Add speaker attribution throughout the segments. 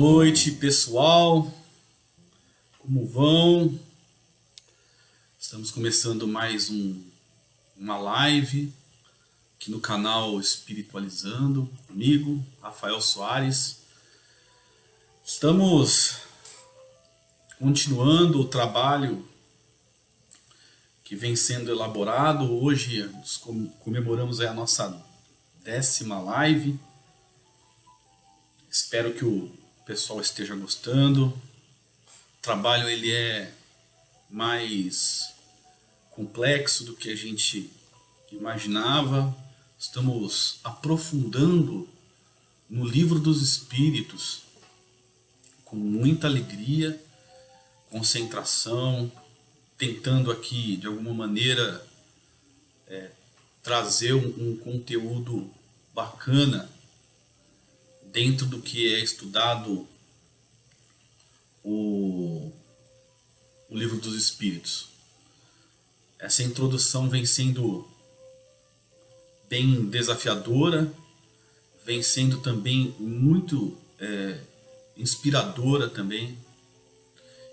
Speaker 1: noite, pessoal. Como vão? Estamos começando mais uma live aqui no canal Espiritualizando, comigo, Rafael Soares. Estamos continuando o trabalho que vem sendo elaborado. Hoje comemoramos a nossa 10ª live. Espero que o pessoal esteja gostando. O trabalho ele é mais complexo do que a gente imaginava. Estamos aprofundando no Livro dos Espíritos com muita alegria, concentração, tentando aqui de alguma maneira trazer um conteúdo bacana dentro do que é estudado o Livro dos Espíritos. Essa introdução vem sendo bem desafiadora, vem sendo também muito inspiradora também,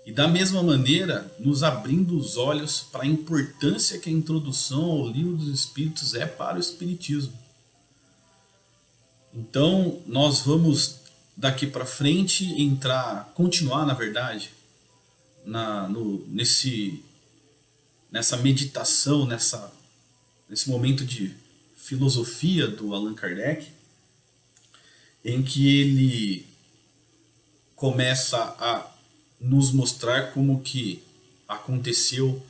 Speaker 1: e da mesma maneira nos abrindo os olhos para a importância que a introdução ao Livro dos Espíritos é para o Espiritismo. Então nós vamos daqui para frente continuar na verdade, nessa meditação, nesse momento de filosofia do Allan Kardec, em que ele começa a nos mostrar como aconteceram,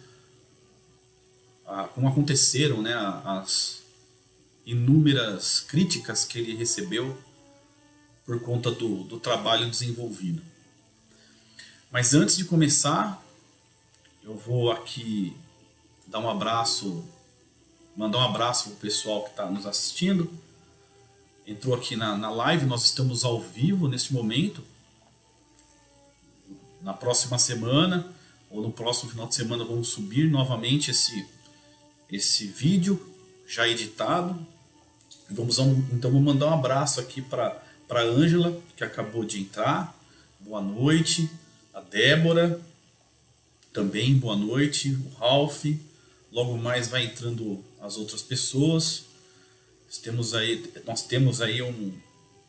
Speaker 1: né, as inúmeras críticas que ele recebeu por conta do trabalho desenvolvido. Mas antes de começar, eu vou aqui mandar um abraço para o pessoal que está nos assistindo. Entrou aqui na live, nós estamos ao vivo nesse momento. Na próxima semana, ou no próximo final de semana, vamos subir novamente esse vídeo já editado. Então vou mandar um abraço aqui para a Ângela, que acabou de entrar. Boa noite. A Débora, também boa noite. O Ralph. Logo mais vai entrando as outras pessoas. Nós temos aí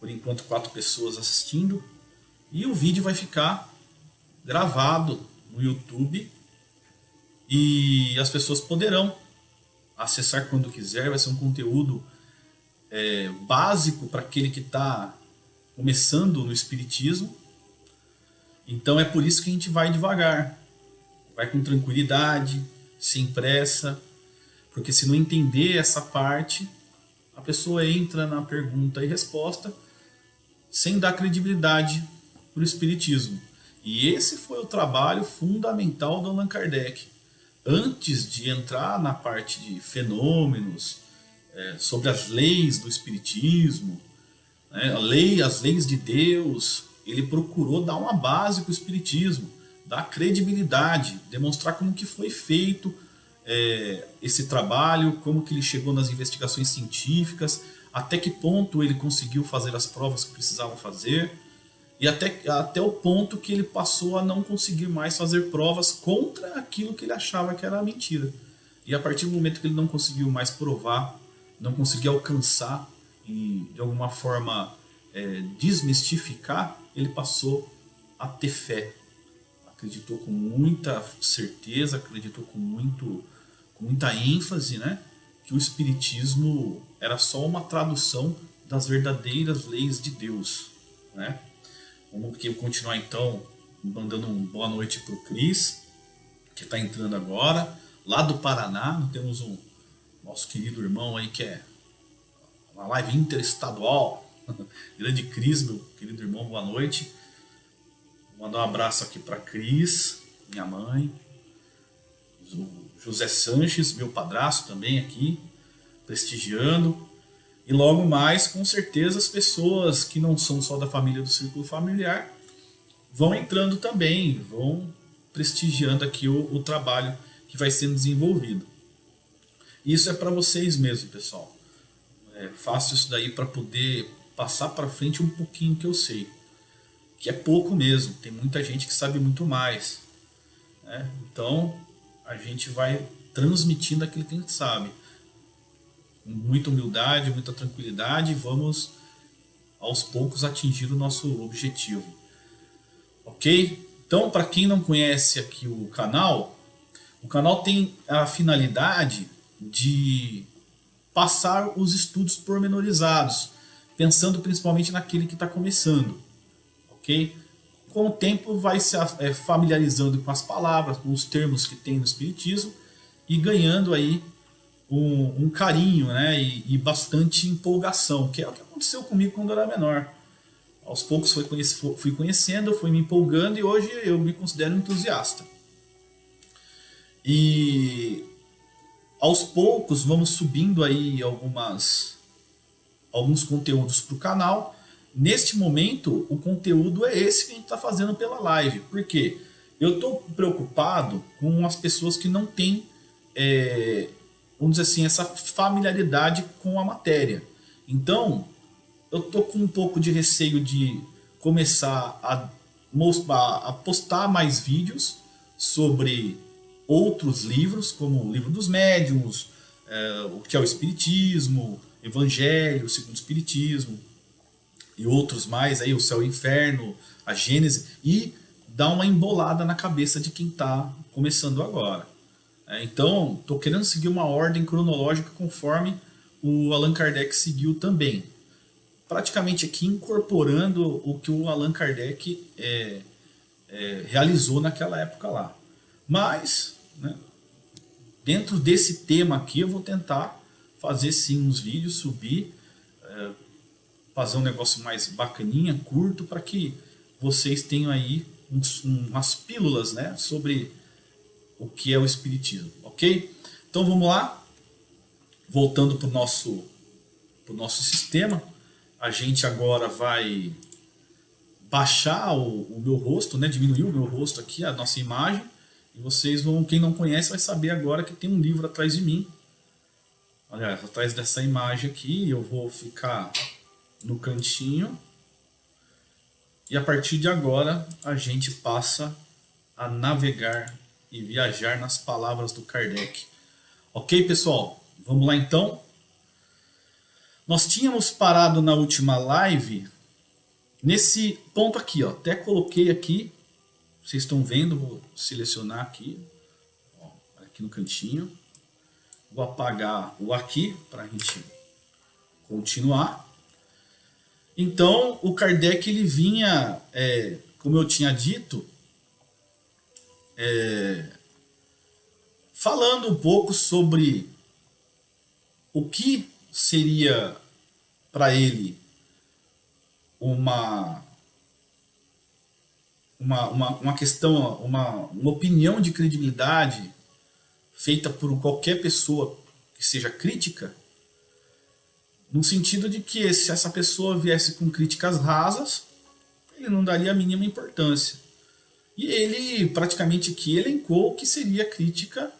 Speaker 1: por enquanto 4 pessoas assistindo. E o vídeo vai ficar gravado no YouTube. E as pessoas poderão acessar quando quiser. Vai ser um conteúdo básico para aquele que está começando no Espiritismo. Então é por isso que a gente vai devagar, vai com tranquilidade, sem pressa, porque se não entender essa parte, a pessoa entra na pergunta e resposta sem dar credibilidade para o Espiritismo. E esse foi o trabalho fundamental do Allan Kardec. Antes de entrar na parte de fenômenos, sobre as leis do Espiritismo, né, as leis de Deus, ele procurou dar uma base para o Espiritismo, dar credibilidade, demonstrar como que foi feito esse trabalho, como que ele chegou nas investigações científicas, até que ponto ele conseguiu fazer as provas que precisava fazer, e até o ponto que ele passou a não conseguir mais fazer provas contra aquilo que ele achava que era mentira. E a partir do momento que ele não conseguiu mais provar, não conseguiu alcançar e de alguma forma desmistificar, ele passou a ter fé. Acreditou com muita certeza, acreditou com muita ênfase, né, que o Espiritismo era só uma tradução das verdadeiras leis de Deus, né? Vamos continuar então mandando uma boa noite para o Cris, que está entrando agora, lá do Paraná. Nós temos nosso querido irmão aí que é uma live interestadual. Grande Cris, meu querido irmão, boa noite. Vou mandar um abraço aqui para Cris, minha mãe. O José Sanches, meu padrasto também aqui, prestigiando. E logo mais, com certeza, as pessoas que não são só da família, do círculo familiar, vão entrando também, vão prestigiando aqui o trabalho que vai sendo desenvolvido. Isso é para vocês mesmo, pessoal. Faço isso daí para poder passar para frente um pouquinho que eu sei. que é pouco mesmo. Tem muita gente que sabe muito mais, né? Então a gente vai transmitindo aquilo que a gente sabe, com muita humildade, muita tranquilidade, e vamos aos poucos atingir o nosso objetivo, ok? Então, para quem não conhece aqui o canal tem a finalidade de passar os estudos pormenorizados, pensando principalmente naquele que está começando, ok? Com o tempo vai se familiarizando com as palavras, com os termos que tem no Espiritismo e ganhando aí um carinho, né? E bastante empolgação, que é o que aconteceu comigo quando eu era menor. Aos poucos fui conhecendo, fui me empolgando e hoje eu me considero entusiasta. E aos poucos vamos subindo aí alguns conteúdos para o canal. Neste momento, o conteúdo é esse que a gente está fazendo pela live. Por quê? Eu estou preocupado com as pessoas que não têm, vamos dizer assim, essa familiaridade com a matéria. Então, eu estou com um pouco de receio de começar a postar mais vídeos sobre outros livros, como o Livro dos Médiuns, o que é o Espiritismo, Evangelho, segundo o Espiritismo, e outros mais, aí, o Céu e o Inferno, a Gênese, e dar uma embolada na cabeça de quem está começando agora. Então, estou querendo seguir uma ordem cronológica conforme o Allan Kardec seguiu também. Praticamente aqui incorporando o que o Allan Kardec realizou naquela época lá. Mas, né, dentro desse tema aqui, eu vou tentar fazer sim uns vídeos, subir, fazer um negócio mais bacaninha, curto, para que vocês tenham aí umas pílulas, né, sobre o que é o Espiritismo, ok? Então vamos lá, voltando para o nosso sistema, a gente agora vai baixar o meu rosto, né, diminuir o meu rosto aqui, a nossa imagem, e vocês vão, quem não conhece vai saber agora que tem um livro atrás de mim. Olha, atrás dessa imagem aqui, eu vou ficar no cantinho. E a partir de agora, a gente passa a navegar e viajar nas palavras do Kardec. Ok, pessoal? Vamos lá então? Nós tínhamos parado na última live nesse ponto aqui, ó. Até coloquei aqui. Vocês estão vendo, vou selecionar aqui, ó, aqui no cantinho. Vou apagar o aqui para a gente continuar. Então, o Kardec ele vinha, como eu tinha dito, falando um pouco sobre o que seria para ele uma questão, uma opinião de credibilidade feita por qualquer pessoa que seja crítica, no sentido de que se essa pessoa viesse com críticas rasas, ele não daria a mínima importância. E ele praticamente aqui elencou o que seria a crítica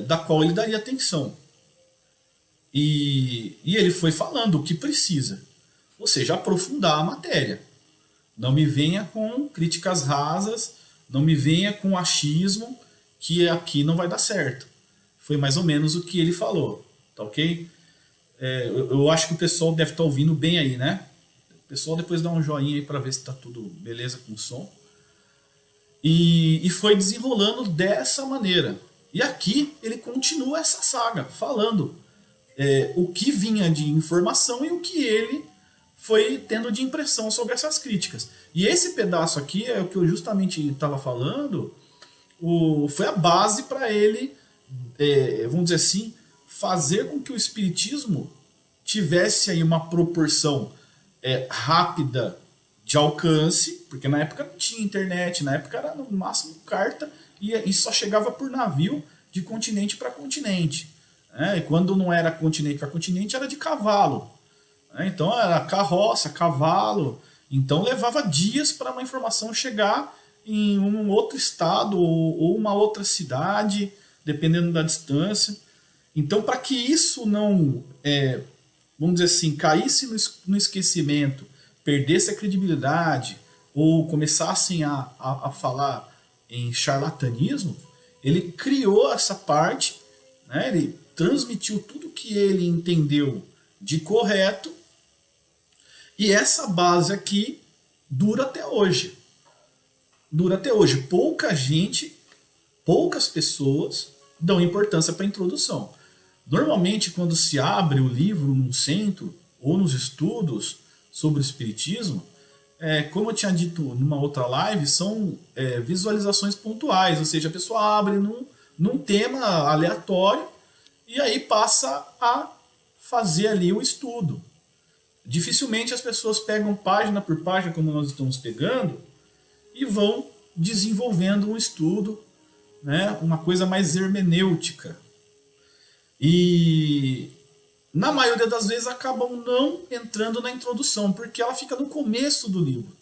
Speaker 1: da qual ele daria atenção. E ele foi falando o que precisa, ou seja, aprofundar a matéria. Não me venha com críticas rasas, não me venha com achismo, que aqui não vai dar certo. Foi mais ou menos o que ele falou, tá ok? Eu acho que o pessoal deve estar ouvindo bem aí, né? O pessoal depois dá um joinha aí para ver se está tudo beleza com o som. E foi desenrolando dessa maneira. E aqui ele continua essa saga, falando o que vinha de informação e o que ele foi tendo de impressão sobre essas críticas. E esse pedaço aqui é o que eu justamente estava falando, foi a base para ele, vamos dizer assim, fazer com que o Espiritismo tivesse aí uma proporção rápida de alcance, porque na época não tinha internet, na época era no máximo carta, e só chegava por navio de continente para continente. E quando não era continente para continente, era de cavalo. Então era carroça, cavalo, então levava dias para uma informação chegar em um outro estado ou uma outra cidade, dependendo da distância. Então, para que isso não, vamos dizer assim, caísse no esquecimento perdesse a credibilidade ou começassem a falar em charlatanismo, ele criou essa parte, né? Ele transmitiu tudo que ele entendeu de correto, e essa base aqui dura até hoje. Dura até hoje. Poucas pessoas dão importância para a introdução. Normalmente, quando se abre o livro num centro ou nos estudos sobre o Espiritismo, como eu tinha dito numa outra live, são visualizações pontuais, ou seja, a pessoa abre num tema aleatório e aí passa a fazer ali o estudo. Dificilmente as pessoas pegam página por página, como nós estamos pegando, e vão desenvolvendo um estudo, né, uma coisa mais hermenêutica. E na maioria das vezes acabam não entrando na introdução, porque ela fica no começo do livro.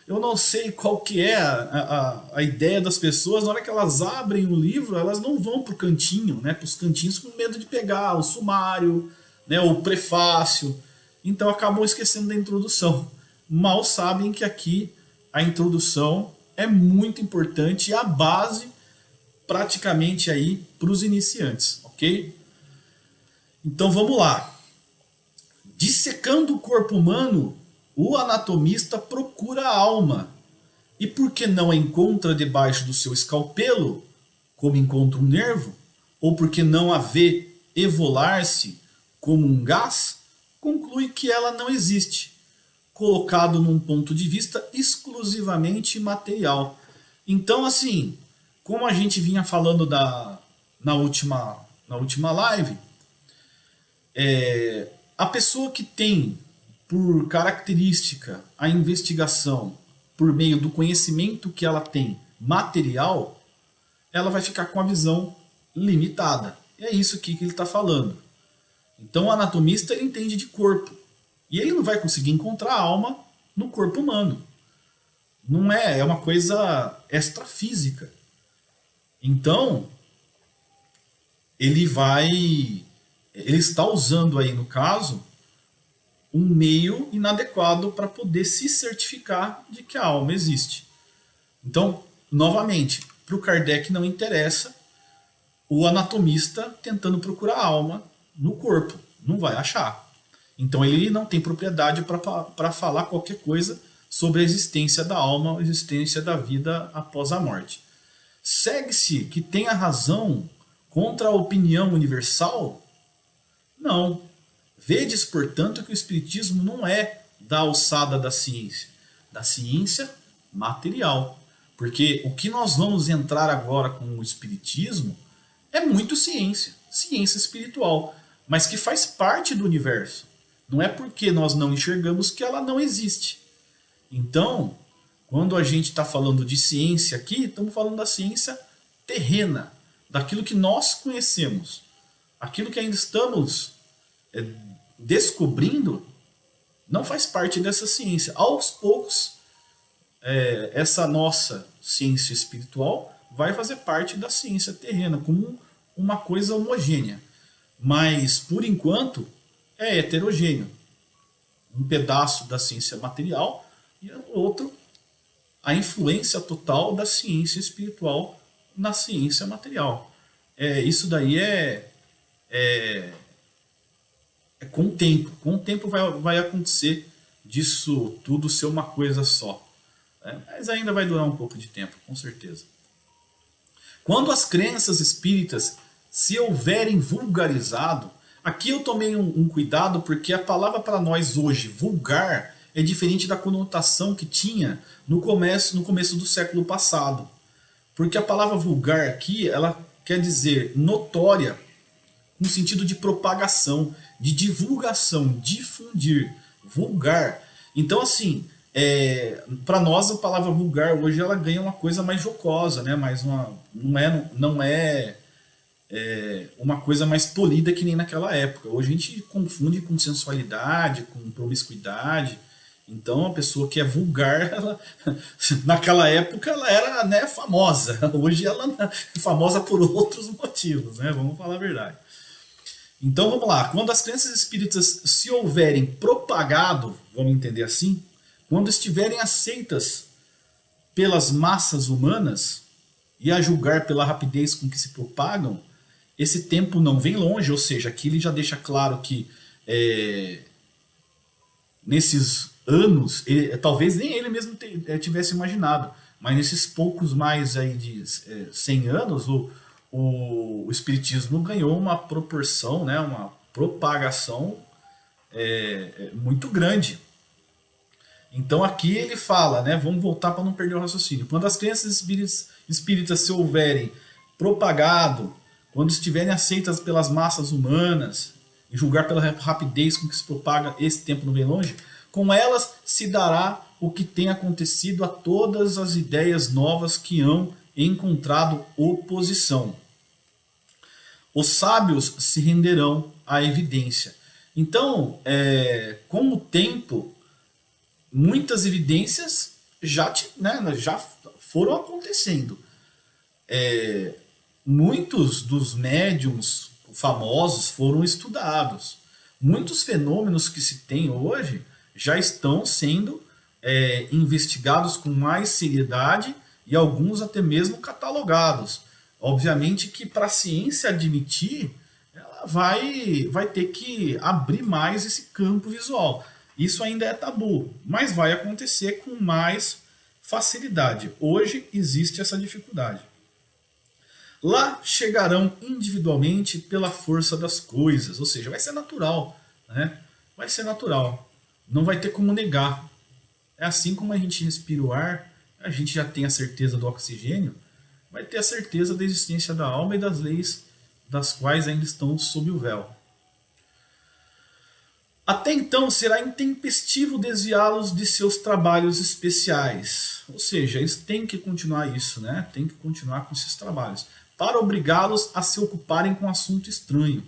Speaker 1: Eu não sei qual que é a ideia das pessoas, na hora que elas abrem o livro, elas não vão para o cantinho, né, para os cantinhos com medo de pegar o sumário, né, o prefácio, então acabam esquecendo da introdução. Mal sabem que aqui a introdução é muito importante e a base praticamente aí para os iniciantes, ok? Então vamos lá. Dissecando o corpo humano, o anatomista procura a alma. E por que não a encontra debaixo do seu escalpelo, como encontra um nervo? Ou porque não a vê evolar-se como um gás? Conclui que ela não existe, colocado num ponto de vista exclusivamente material. Então, assim, como a gente vinha falando na última live, a pessoa que tem por característica a investigação por meio do conhecimento que ela tem material, ela vai ficar com a visão limitada. E é isso aqui que ele está falando. Então o anatomista ele entende de corpo. E ele não vai conseguir encontrar a alma no corpo humano. Não é uma coisa extrafísica. Então, ele está usando aí, no caso, um meio inadequado para poder se certificar de que a alma existe. Então, novamente, para o Kardec não interessa o anatomista tentando procurar a alma no corpo. Não vai achar. Então ele não tem propriedade para falar qualquer coisa sobre a existência da alma, a existência da vida após a morte. Segue-se que tem a razão contra a opinião universal? Não. Vedes, portanto, que o Espiritismo não é da alçada da ciência material. Porque o que nós vamos entrar agora com o Espiritismo é muito ciência espiritual, mas que faz parte do universo. Não é porque nós não enxergamos que ela não existe. Então, quando a gente está falando de ciência aqui, estamos falando da ciência terrena, daquilo que nós conhecemos. Aquilo que ainda estamos descobrindo não faz parte dessa ciência. Aos poucos, essa nossa ciência espiritual vai fazer parte da ciência terrena, como uma coisa homogênea. Mas, por enquanto, é heterogêneo. Um pedaço da ciência material e o outro, a influência total da ciência espiritual na ciência material. Isso daí é com o tempo. Com o tempo vai acontecer disso tudo ser uma coisa só. Mas ainda vai durar um pouco de tempo, com certeza. Quando as crenças espíritas se houverem vulgarizado, aqui eu tomei um cuidado porque a palavra para nós hoje, vulgar, é diferente da conotação que tinha no começo do século passado. Porque a palavra vulgar aqui, ela quer dizer notória, no sentido de propagação, de divulgação, difundir, vulgar. Então, assim, para nós a palavra vulgar hoje ela ganha uma coisa mais jocosa, né? Não é uma coisa mais polida que nem naquela época. Hoje a gente confunde com sensualidade, com promiscuidade. Então a pessoa que é vulgar, naquela época ela era, né, famosa. Hoje ela é famosa por outros motivos, né? Vamos falar a verdade. Então vamos lá, quando as crenças espíritas se houverem propagado, vamos entender assim, quando estiverem aceitas pelas massas humanas, e a julgar pela rapidez com que se propagam, esse tempo não vem longe, ou seja, aqui ele já deixa claro que nesses anos, talvez nem ele mesmo tivesse imaginado, mas nesses poucos mais aí de 100 anos, o Espiritismo ganhou uma proporção, né, uma propagação muito grande. Então aqui ele fala, né, vamos voltar para não perder o raciocínio. Quando as crenças espíritas se houverem propagado, quando estiverem aceitas pelas massas humanas, e julgar pela rapidez com que se propaga, esse tempo não vem longe, com elas se dará o que tem acontecido a todas as ideias novas que hão encontrado oposição. Os sábios se renderão à evidência. Então, com o tempo, muitas evidências já foram acontecendo. Muitos dos médiums famosos foram estudados. Muitos fenômenos que se tem hoje já estão sendo investigados com mais seriedade e alguns até mesmo catalogados. Obviamente que para a ciência admitir, ela vai ter que abrir mais esse campo visual. Isso ainda é tabu, mas vai acontecer com mais facilidade. Hoje existe essa dificuldade. Lá chegarão individualmente pela força das coisas, ou seja, vai ser natural, né? Vai ser natural, não vai ter como negar. É assim como a gente respira o ar, a gente já tem a certeza do oxigênio, vai ter a certeza da existência da alma e das leis das quais ainda estão sob o véu. Até então será intempestivo desviá-los de seus trabalhos especiais. Ou seja, eles têm que continuar isso, né? Tem que continuar com esses trabalhos, para obrigá-los a se ocuparem com um assunto estranho,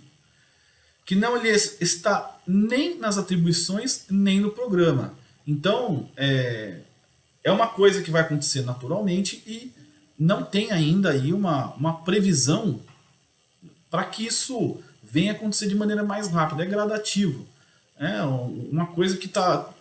Speaker 1: que não lhes está nem nas atribuições, nem no programa. Então, é uma coisa que vai acontecer naturalmente e não tem ainda aí uma previsão para que isso venha acontecer de maneira mais rápida. É gradativo. É uma coisa que está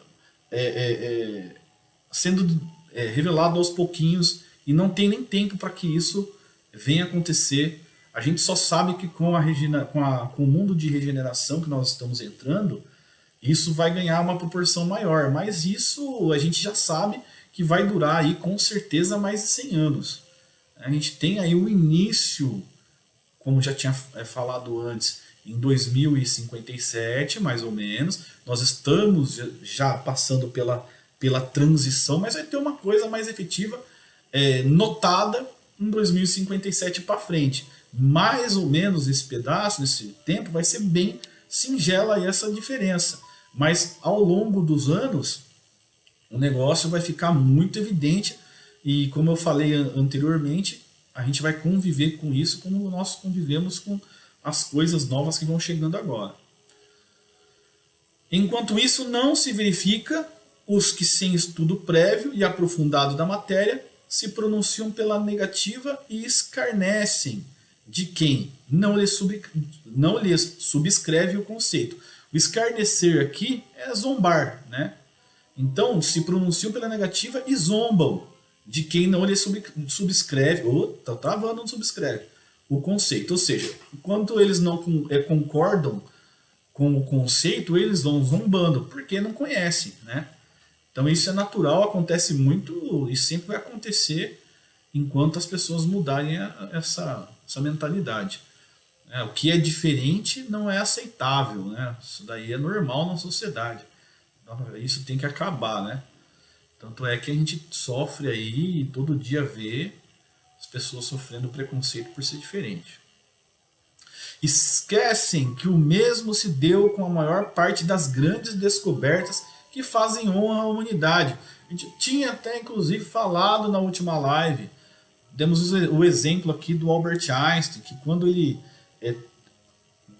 Speaker 1: sendo revelado aos pouquinhos e não tem nem tempo para que isso venha acontecer. A gente só sabe que com o mundo de regeneração que nós estamos entrando, isso vai ganhar uma proporção maior, mas isso a gente já sabe que vai durar aí com certeza mais de 100 anos. A gente tem aí o início, como já tinha falado antes, em 2057, mais ou menos. Nós estamos já passando pela transição, mas vai ter uma coisa mais efetiva notada em 2057 para frente. Mais ou menos esse pedaço, nesse tempo, vai ser bem singela aí essa diferença. Mas ao longo dos anos, o negócio vai ficar muito evidente e, como eu falei anteriormente, a gente vai conviver com isso como nós convivemos com as coisas novas que vão chegando agora. Enquanto isso não se verifica, os que sem estudo prévio e aprofundado da matéria se pronunciam pela negativa e escarnecem de quem não lhes subscreve o conceito. O escarnecer aqui é zombar, né? Então se pronunciam pela negativa e zombam de quem não lhes subscreve, tá travando, não subscreve o conceito. Ou seja, enquanto eles não concordam com o conceito, eles vão zombando, porque não conhecem, né? Então isso é natural, acontece muito e sempre vai acontecer enquanto as pessoas mudarem essa mentalidade. O que é diferente não é aceitável, né? Isso daí é normal na sociedade. Então, isso tem que acabar, né? Tanto é que a gente sofre aí e todo dia vê as pessoas sofrendo preconceito por ser diferente. Esquecem que o mesmo se deu com a maior parte das grandes descobertas que fazem honra à humanidade. A gente tinha até inclusive falado na última live, demos o exemplo aqui do Albert Einstein, que quando ele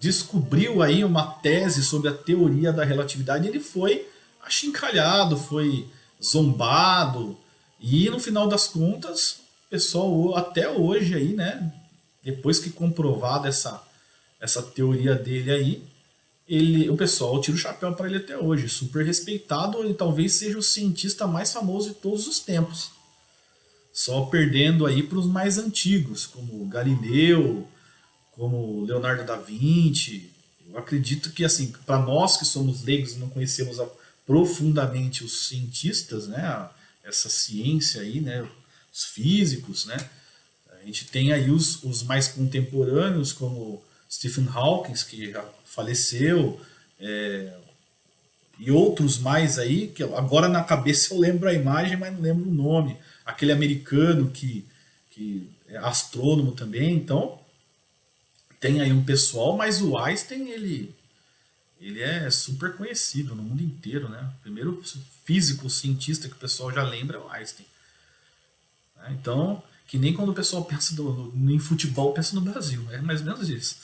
Speaker 1: descobriu aí uma tese sobre a teoria da relatividade, ele foi achincalhado, foi zombado, e no final das contas, o pessoal até hoje aí, né, depois que comprovada essa teoria dele aí, o pessoal tira o chapéu para ele até hoje. Super respeitado, ele talvez seja o cientista mais famoso de todos os tempos. Só perdendo aí para os mais antigos, como Galileu, como Leonardo da Vinci. Eu acredito que, assim, para nós que somos leigos e não conhecemos profundamente os cientistas, né, essa ciência aí, né, os físicos, né, a gente tem aí os mais contemporâneos, como Stephen Hawking, que já faleceu, e outros mais aí, que agora na cabeça eu lembro a imagem, mas não lembro o nome. Aquele americano que é astrônomo também, então tem aí um pessoal, mas o Einstein, ele é super conhecido no mundo inteiro, né? O primeiro físico, cientista que o pessoal já lembra é o Einstein. Né? Então, que nem quando o pessoal pensa em futebol, pensa no Brasil, é mais ou menos isso.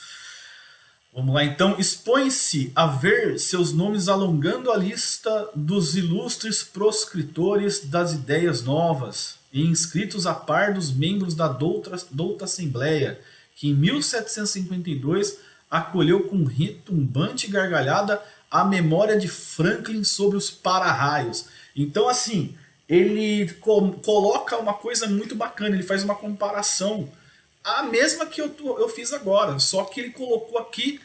Speaker 1: Vamos lá, então. Expõe-se a ver seus nomes alongando a lista dos ilustres proscritores das ideias novas e inscritos a par dos membros da douta Assembleia, que em 1752 acolheu com retumbante gargalhada a memória de Franklin sobre os para-raios. Então, assim, ele coloca uma coisa muito bacana, ele faz uma comparação, a mesma que eu fiz agora, só que ele colocou aqui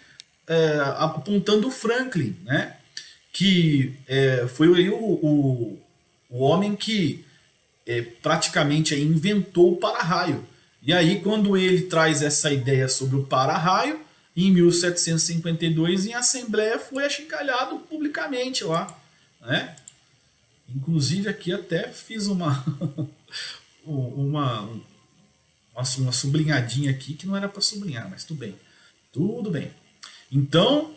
Speaker 1: apontando o Franklin, né? Que foi o homem que praticamente inventou o para-raio. E aí, quando ele traz essa ideia sobre o para-raio, em 1752, em Assembleia, foi achincalhado publicamente lá. Né? Inclusive, aqui até fiz uma sublinhadinha aqui que não era para sublinhar, mas tudo bem. Tudo bem. Então,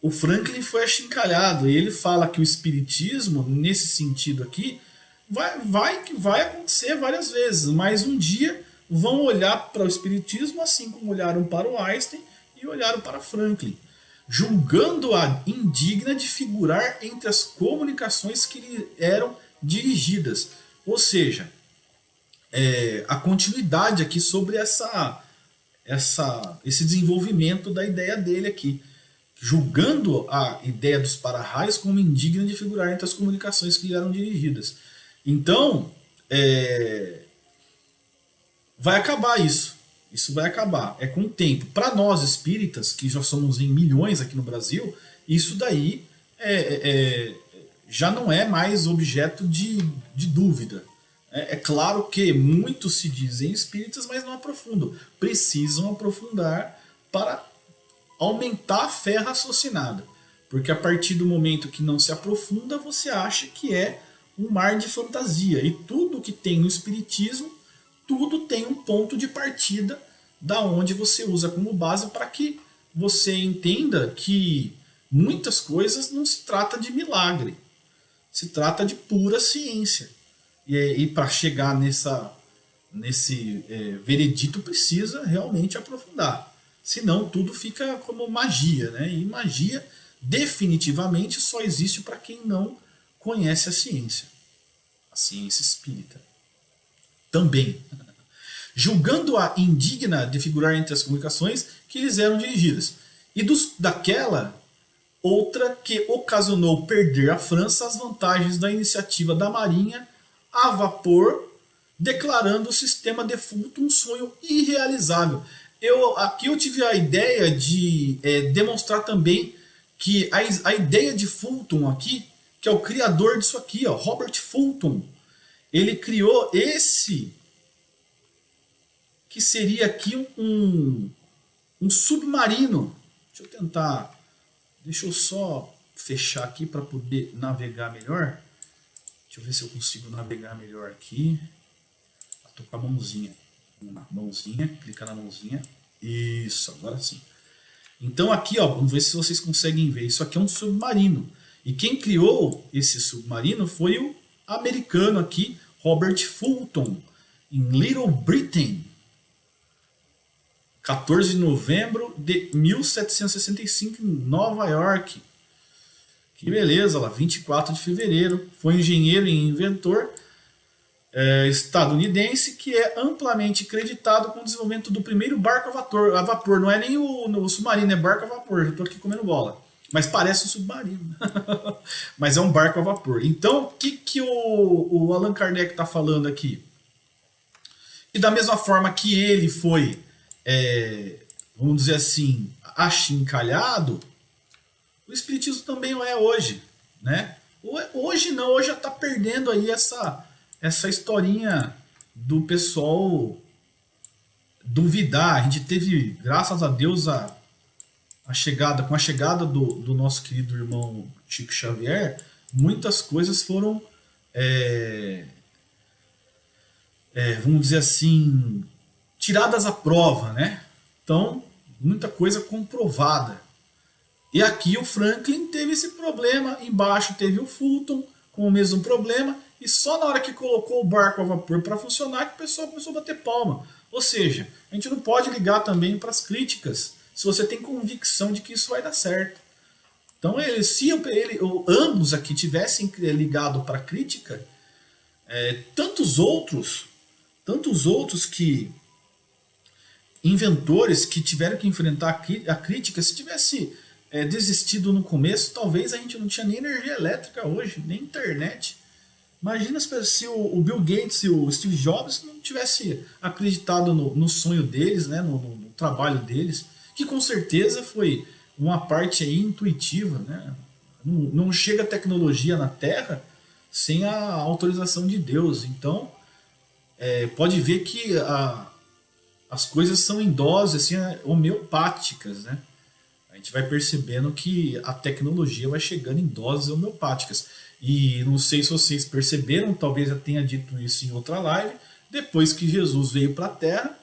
Speaker 1: o Franklin foi achincalhado e ele fala que o espiritismo, nesse sentido aqui, vai acontecer várias vezes, mas um dia vão olhar para o espiritismo assim como olharam para o Einstein e olharam para Franklin, julgando-a indigna de figurar entre as comunicações que lhe eram dirigidas. Ou seja, a continuidade aqui sobre esse desenvolvimento da ideia dele aqui, julgando a ideia dos para-raios como indigna de figurar entre as comunicações que lhe eram dirigidas. Então, vai acabar isso. Isso vai acabar. É com o tempo. Para nós espíritas, que já somos em milhões aqui no Brasil, isso daí já não é mais objeto de dúvida. É claro que muitos se dizem espíritas, mas não aprofundam. Precisam aprofundar para aumentar a fé raciocinada. Porque a partir do momento que não se aprofunda, você acha que é um mar de fantasia. E tudo que tem no espiritismo, tudo tem um ponto de partida da onde você usa como base para que você entenda que muitas coisas não se trata de milagre. Se trata de pura ciência. E para chegar nesse veredito precisa realmente aprofundar. Senão tudo fica como magia. Né? E magia definitivamente só existe para quem não conhece a ciência espírita. Também. Julgando-a indigna de figurar entre as comunicações que lhes eram dirigidas. E daquela outra que ocasionou perder à França as vantagens da iniciativa da Marinha a vapor, declarando o sistema defunto um sonho irrealizável. Aqui eu tive a ideia de demonstrar também que a ideia de Fulton aqui, que é o criador disso aqui, ó, Robert Fulton, ele criou esse, que seria aqui um submarino. Deixa eu só fechar aqui para poder navegar melhor. Deixa eu ver se eu consigo navegar melhor aqui. Estou com a mãozinha. Mãozinha, clica na mãozinha. Isso, agora sim. Então aqui, ó, vamos ver se vocês conseguem ver. Isso aqui é um submarino. E quem criou esse submarino foi o americano aqui, Robert Fulton, em Little Britain. 14 de novembro de 1765, em Nova York. Que beleza, lá, 24 de fevereiro. Foi engenheiro e inventor estadunidense que é amplamente creditado com o desenvolvimento do primeiro barco a vapor. Não é nem o submarino, é barco a vapor. Eu estou aqui comendo bola. Mas parece um submarino. Mas é um barco a vapor. Então, o que o Allan Kardec está falando aqui? E da mesma forma que ele foi, vamos dizer assim, achincalhado, o Espiritismo também não é hoje. Né? Hoje não, hoje já está perdendo aí essa historinha do pessoal duvidar. A gente teve, graças a Deus, com a chegada do nosso querido irmão Chico Xavier, muitas coisas foram, vamos dizer assim, tiradas à prova, né? Então, muita coisa comprovada. E aqui o Franklin teve esse problema, embaixo teve o Fulton com o mesmo problema, e só na hora que colocou o barco a vapor para funcionar que o pessoal começou a bater palma. Ou seja, a gente não pode ligar também para as críticas se você tem convicção de que isso vai dar certo. Então, se ambos aqui tivessem ligado para a crítica, tantos outros que inventores que tiveram que enfrentar a crítica, se tivesse desistido no começo, talvez a gente não tinha nem energia elétrica hoje, nem internet. Imagina se o Bill Gates e o Steve Jobs não tivessem acreditado no sonho deles, né, no trabalho deles, que com certeza foi uma parte aí intuitiva. Né? Não chega tecnologia na Terra sem a autorização de Deus. Então, pode ver que as coisas são em doses assim, homeopáticas, né? A gente vai percebendo que a tecnologia vai chegando em doses homeopáticas. E não sei se vocês perceberam, talvez eu tenha dito isso em outra live, depois que Jesus veio para a Terra,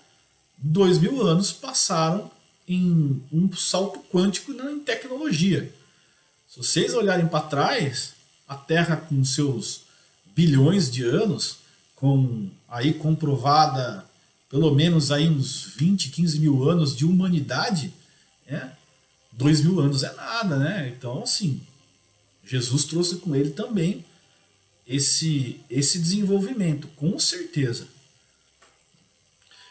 Speaker 1: 2000 anos passaram em um salto quântico em tecnologia. Se vocês olharem para trás, a Terra com seus bilhões de anos, com aí comprovada pelo menos aí uns 20, 15 mil anos de humanidade, 2000 anos é nada, né? Então, assim, Jesus trouxe com ele também esse desenvolvimento, com certeza.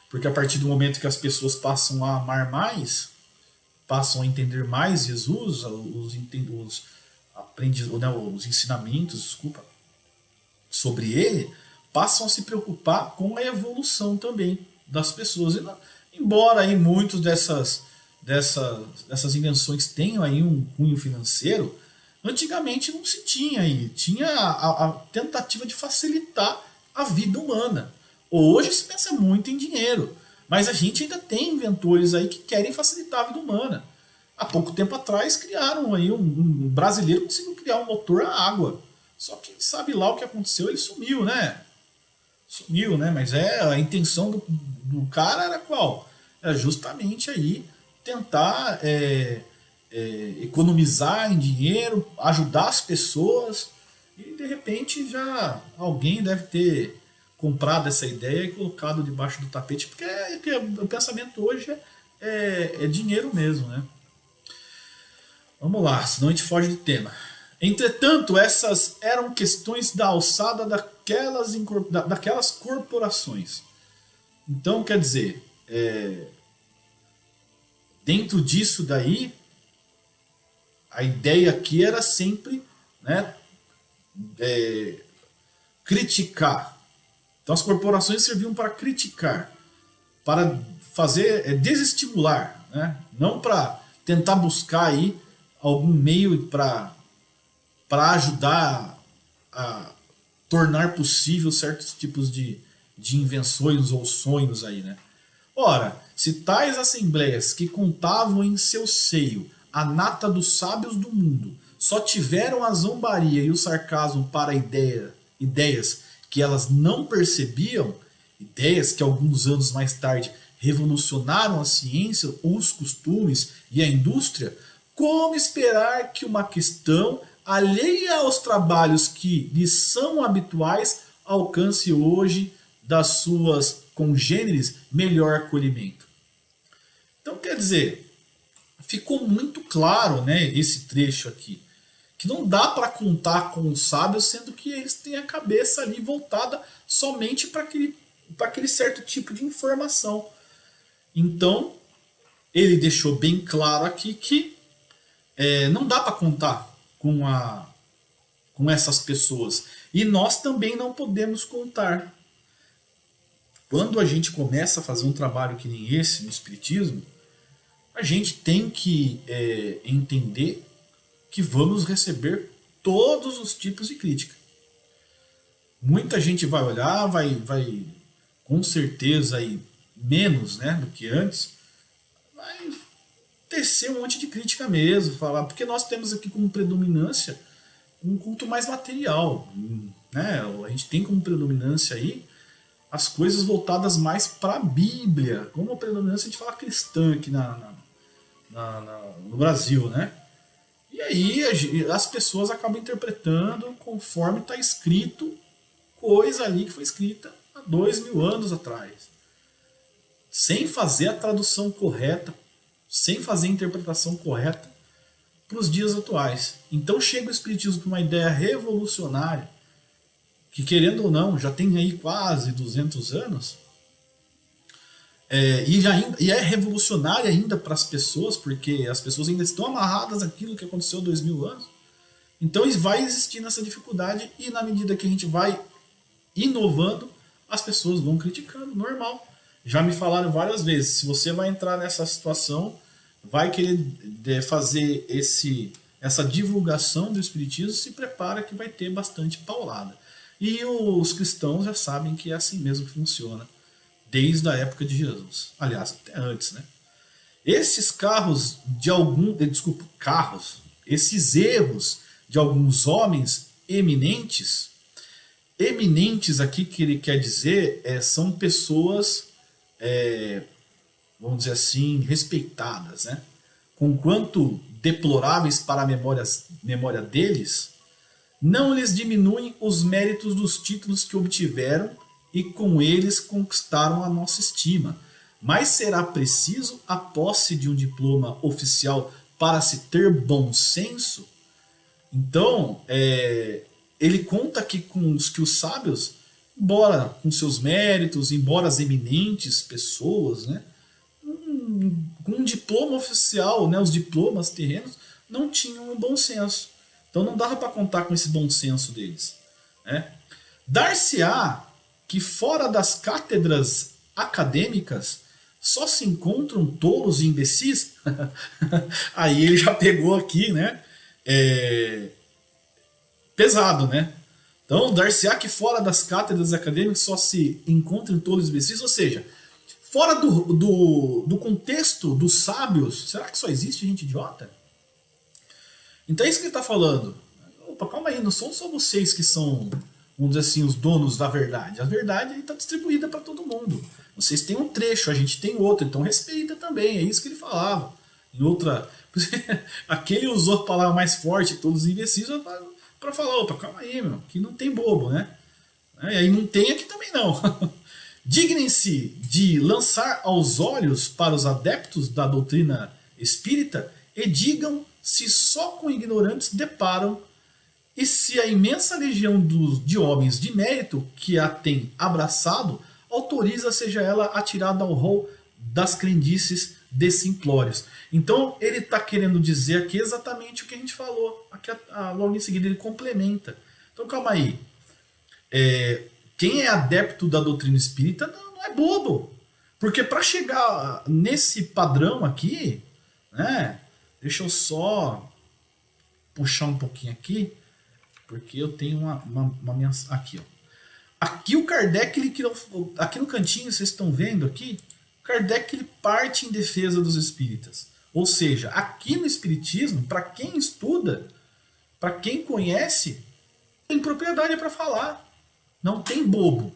Speaker 1: Porque a partir do momento que as pessoas passam a amar mais, passam a entender mais Jesus, os ensinamentos, sobre ele, passam a se preocupar com a evolução também das pessoas. Embora aí muitos dessas invenções tenham aí um cunho financeiro, antigamente não se tinha aí. Tinha a tentativa de facilitar a vida humana. Hoje se pensa muito em dinheiro, mas a gente ainda tem inventores aí que querem facilitar a vida humana. Há pouco tempo atrás criaram aí um brasileiro conseguiu criar um motor a água. Só que sabe lá o que aconteceu, ele sumiu, né? Sumiu, né? Mas a intenção do cara era qual? Era justamente aí tentar economizar em dinheiro, ajudar as pessoas, e de repente já alguém deve ter comprado essa ideia e colocado debaixo do tapete, porque o pensamento hoje é dinheiro mesmo, né? Vamos lá, senão a gente foge do tema. Entretanto, essas eram questões da alçada daquelas corporações. Então, quer dizer, dentro disso daí, a ideia aqui era sempre, né, criticar. Então as corporações serviam para criticar, para fazer, desestimular, né, não para tentar buscar aí algum meio para ajudar a tornar possível certos tipos de invenções ou sonhos aí, né? Ora, se tais assembleias que contavam em seu seio a nata dos sábios do mundo só tiveram a zombaria e o sarcasmo para ideias que elas não percebiam, ideias que alguns anos mais tarde revolucionaram a ciência, os costumes e a indústria, como esperar que uma questão alheia aos trabalhos que lhes são habituais alcance hoje das suas congêneres melhor acolhimento? Então, quer dizer, ficou muito claro, né, esse trecho aqui, que não dá para contar com os sábios, sendo que eles têm a cabeça ali voltada somente para aquele certo tipo de informação. Então, ele deixou bem claro aqui que não dá para contar com essas pessoas. E nós também não podemos contar. Quando a gente começa a fazer um trabalho que nem esse no Espiritismo, a gente tem que entender que vamos receber todos os tipos de crítica. Muita gente vai olhar, vai com certeza aí, menos, né, do que antes, vai tecer um monte de crítica mesmo, falar, porque nós temos aqui como predominância um culto mais material, né? A gente tem como predominância aí as coisas voltadas mais para a Bíblia, como a predominância a gente fala cristã aqui no Brasil, né? E aí as pessoas acabam interpretando conforme está escrito, coisa ali que foi escrita há 2000 anos atrás, sem fazer a tradução correta, sem fazer a interpretação correta para os dias atuais. Então chega o Espiritismo com uma ideia revolucionária, que querendo ou não, já tem aí quase 200 anos, e é revolucionária ainda para as pessoas, porque as pessoas ainda estão amarradas àquilo que aconteceu há 2000 anos. Então vai existindo essa dificuldade, e na medida que a gente vai inovando, as pessoas vão criticando, normal. Já me falaram várias vezes, se você vai entrar nessa situação, vai querer fazer essa divulgação do Espiritismo, se prepara que vai ter bastante paulada. E os cristãos já sabem que é assim mesmo que funciona, desde a época de Jesus. Aliás, até antes, né? Esses esses erros de alguns homens eminentes aqui que ele quer dizer são pessoas, vamos dizer assim, respeitadas, né? Conquanto deploráveis para a memória deles, não lhes diminuem os méritos dos títulos que obtiveram e com eles conquistaram a nossa estima. Mas será preciso a posse de um diploma oficial para se ter bom senso? Então, ele conta aqui que os sábios, embora com seus méritos, embora as eminentes pessoas, né, com um diploma oficial, né, os diplomas terrenos, não tinham um bom senso. Então não dava para contar com esse bom senso deles, né? Dar-se-á que fora das cátedras acadêmicas só se encontram tolos e imbecis? Aí ele já pegou aqui, né? Pesado, né? Então, dar-se-á que fora das cátedras acadêmicas só se encontram tolos e imbecis, ou seja, fora do contexto dos sábios, será que só existe gente idiota? Então é isso que ele está falando. Opa, calma aí, não são só vocês que são, vamos dizer assim, os donos da verdade. A verdade está distribuída para todo mundo. Vocês têm um trecho, a gente tem outro, então respeita também. É isso que ele falava. Em outra. Aquele usou a palavra mais forte, todos os imbecis, para falar, opa, calma aí, meu, que não tem bobo, né? E aí não tem aqui também não. Dignem-se de lançar aos olhos para os adeptos da doutrina espírita e digam se só com ignorantes deparam e se a imensa legião de homens de mérito que a tem abraçado autoriza seja ela atirada ao rol das crendices simplórios. Então ele está querendo dizer aqui exatamente o que a gente falou. Aqui, logo em seguida ele complementa. Então calma aí. Quem é adepto da doutrina espírita não é bobo. Porque para chegar nesse padrão aqui, né? Deixa eu só puxar um pouquinho aqui, porque eu tenho uma mensagem aqui, ó. Aqui o Kardec, aqui no cantinho, vocês estão vendo aqui, Kardec ele parte em defesa dos espíritas. Ou seja, aqui no espiritismo, para quem estuda, para quem conhece, tem propriedade para falar. Não tem bobo.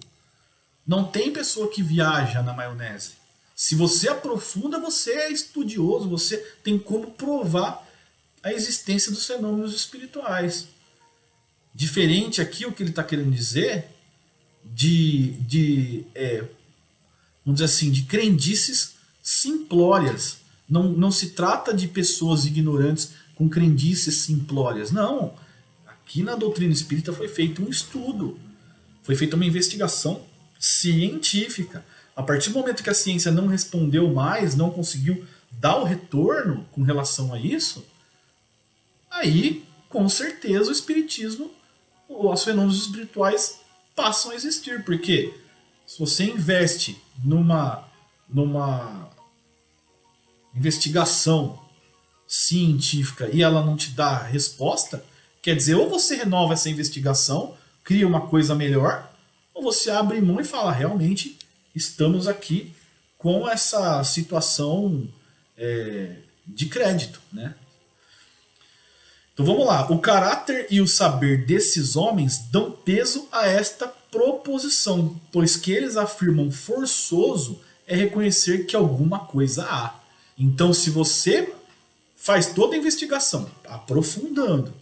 Speaker 1: Não tem pessoa que viaja na maionese. Se você aprofunda, você é estudioso, você tem como provar a existência dos fenômenos espirituais. Diferente aqui o que ele está querendo dizer vamos dizer assim, de crendices simplórias. Não se trata de pessoas ignorantes com crendices simplórias. Não. Aqui na doutrina espírita foi feito um estudo, foi feita uma investigação científica. A partir do momento que a ciência não respondeu mais, não conseguiu dar o retorno com relação a isso, aí, com certeza, o espiritismo, os fenômenos espirituais passam a existir. Porque se você investe numa investigação científica e ela não te dá resposta, quer dizer, ou você renova essa investigação, cria uma coisa melhor, ou você abre mão e fala, realmente estamos aqui com essa situação de crédito, né? Então vamos lá. O caráter e o saber desses homens dão peso a esta proposição, pois que eles afirmam forçoso é reconhecer que alguma coisa há. Então, se você faz toda a investigação, aprofundando,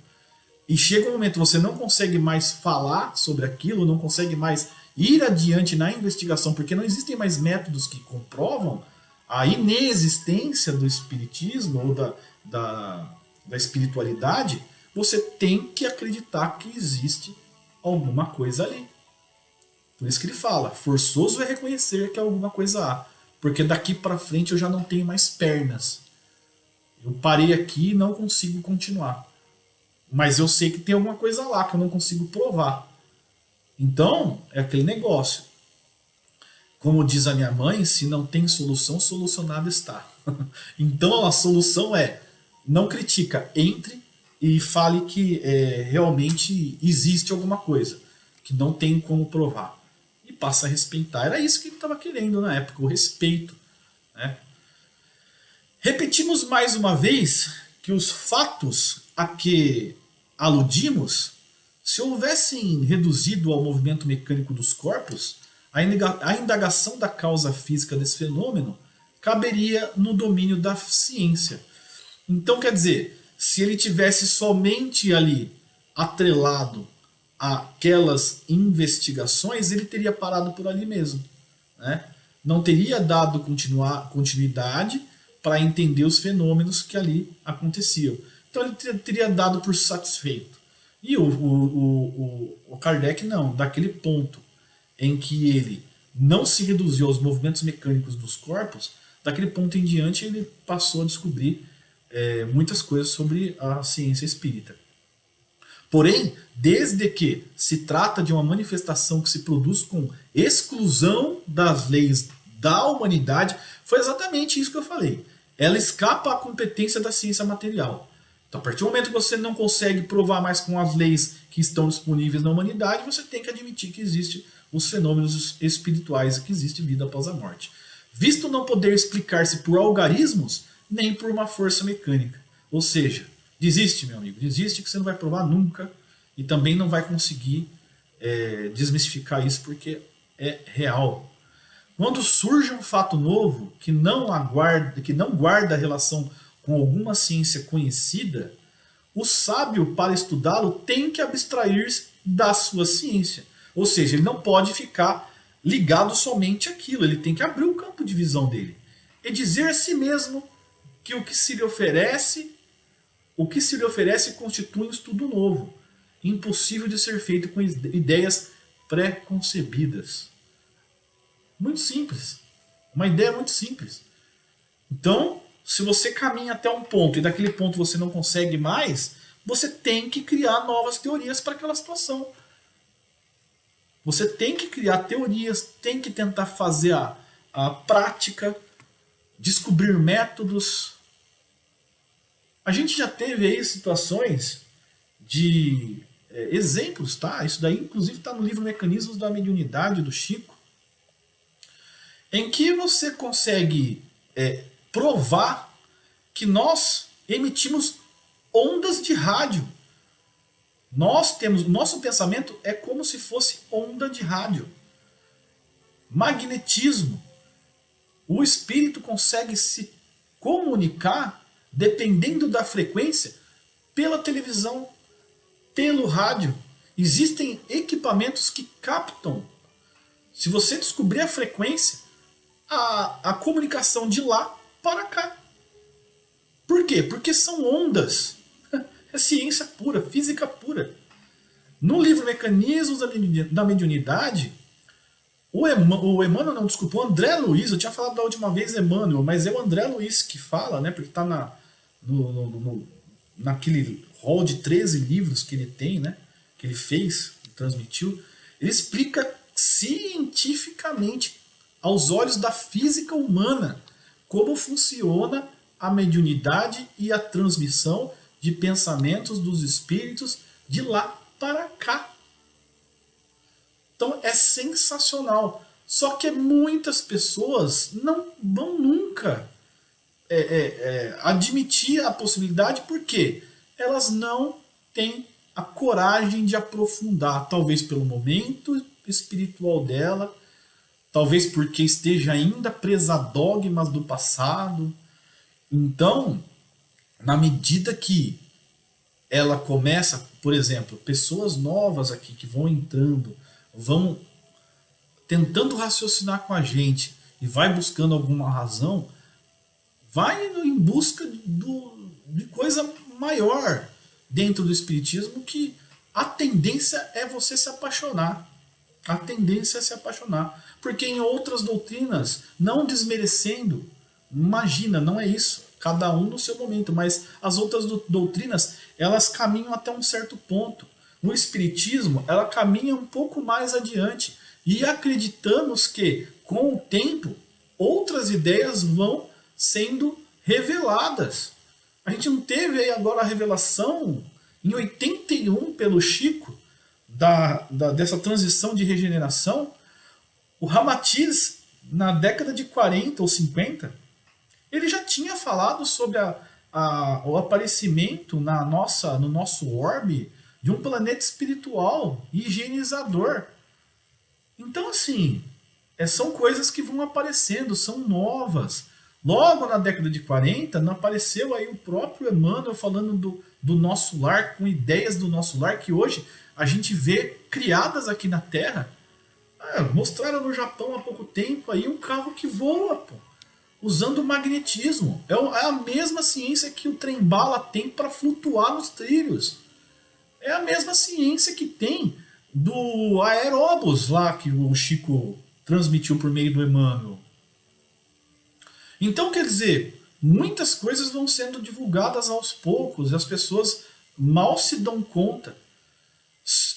Speaker 1: e chega um momento que você não consegue mais falar sobre aquilo, não consegue mais ir adiante na investigação, porque não existem mais métodos que comprovam a inexistência do espiritismo ou da espiritualidade, você tem que acreditar que existe alguma coisa ali. Por isso que ele fala, forçoso é reconhecer que alguma coisa há, porque daqui para frente eu já não tenho mais pernas. Eu parei aqui e não consigo continuar. Mas eu sei que tem alguma coisa lá que eu não consigo provar. Então, é aquele negócio. Como diz a minha mãe, se não tem solução, solucionado está. Então a solução é, não critica, entre e fale que realmente existe alguma coisa, que não tem como provar. E passa a respeitar. Era isso que ele estava querendo na época, o respeito. Né? Repetimos mais uma vez que os fatos a que aludimos, se houvessem reduzido ao movimento mecânico dos corpos, a indagação da causa física desse fenômeno caberia no domínio da ciência. Então, quer dizer, se ele tivesse somente ali atrelado àquelas investigações, ele teria parado por ali mesmo. Né? Não teria dado continuidade para entender os fenômenos que ali aconteciam. Então ele teria dado por satisfeito. E o Kardec não, daquele ponto em que ele não se reduziu aos movimentos mecânicos dos corpos, daquele ponto em diante ele passou a descobrir muitas coisas sobre a ciência espírita. Porém, desde que se trata de uma manifestação que se produz com exclusão das leis da humanidade, foi exatamente isso que eu falei. Ela escapa à competência da ciência material. Então, a partir do momento que você não consegue provar mais com as leis que estão disponíveis na humanidade, você tem que admitir que existem os fenômenos espirituais e que existe vida após a morte. Visto não poder explicar-se por algarismos, nem por uma força mecânica. Ou seja, desiste, meu amigo, desiste que você não vai provar nunca e também não vai conseguir desmistificar isso porque é real. Quando surge um fato novo que não guarda relação com alguma ciência conhecida, o sábio, para estudá-lo, tem que abstrair-se da sua ciência. Ou seja, ele não pode ficar ligado somente àquilo, ele tem que abrir o campo de visão dele. E dizer a si mesmo que o que se lhe oferece constitui um estudo novo, impossível de ser feito com ideias pré-concebidas. Muito simples. Uma ideia muito simples. Então, se você caminha até um ponto e daquele ponto você não consegue mais, você tem que criar novas teorias para aquela situação. Você tem que criar teorias, tem que tentar fazer a prática, descobrir métodos. A gente já teve aí situações de exemplos, tá? Isso daí inclusive está no livro Mecanismos da Mediunidade, do Chico, em que você consegue provar que nós emitimos ondas de rádio. Nosso pensamento é como se fosse onda de rádio. Magnetismo. O espírito consegue se comunicar, dependendo da frequência, pela televisão, pelo rádio. Existem equipamentos que captam. Se você descobrir a frequência, a comunicação de lá para cá. Por quê? Porque são ondas. É ciência pura, física pura. No livro Mecanismos da Mediunidade, o Emmanuel, não, desculpa, o André Luiz, eu tinha falado da última vez Emmanuel, mas é o André Luiz que fala, né? Porque está naquele rol de 13 livros que ele tem, né? Que ele fez, transmitiu. Ele explica cientificamente, aos olhos da física humana, como funciona a mediunidade e a transmissão de pensamentos dos espíritos de lá para cá. Então é sensacional. Só que muitas pessoas não vão nunca admitir a possibilidade, porque elas não têm a coragem de aprofundar, talvez pelo momento espiritual dela, talvez porque esteja ainda presa a dogmas do passado. Então, na medida que ela começa, por exemplo, pessoas novas aqui que vão entrando, vão tentando raciocinar com a gente e vai buscando alguma razão, vai em busca de coisa maior dentro do espiritismo, que a tendência é você se apaixonar. A tendência é se apaixonar. Porque em outras doutrinas, não desmerecendo, imagina, não é isso. Cada um no seu momento, mas as outras doutrinas, elas caminham até um certo ponto. No espiritismo, ela caminha um pouco mais adiante. E acreditamos que, com o tempo, outras ideias vão sendo reveladas. A gente não teve aí agora a revelação, em 81, pelo Chico, dessa transição de regeneração. O Ramatiz, na década de 40 ou 50, ele já tinha falado sobre o aparecimento no nosso orbe de um planeta espiritual higienizador. Então, assim, são coisas que vão aparecendo, são novas. Logo na década de 40, não apareceu aí o próprio Emmanuel falando do nosso lar, com ideias do nosso lar, que hoje a gente vê criadas aqui na Terra. Mostraram no Japão há pouco tempo aí um carro que voa, pô, usando o magnetismo. É a mesma ciência que o trem-bala tem para flutuar nos trilhos. É a mesma ciência que tem do aeróbus lá que o Chico transmitiu por meio do Emmanuel. Então, quer dizer, muitas coisas vão sendo divulgadas aos poucos e as pessoas mal se dão conta.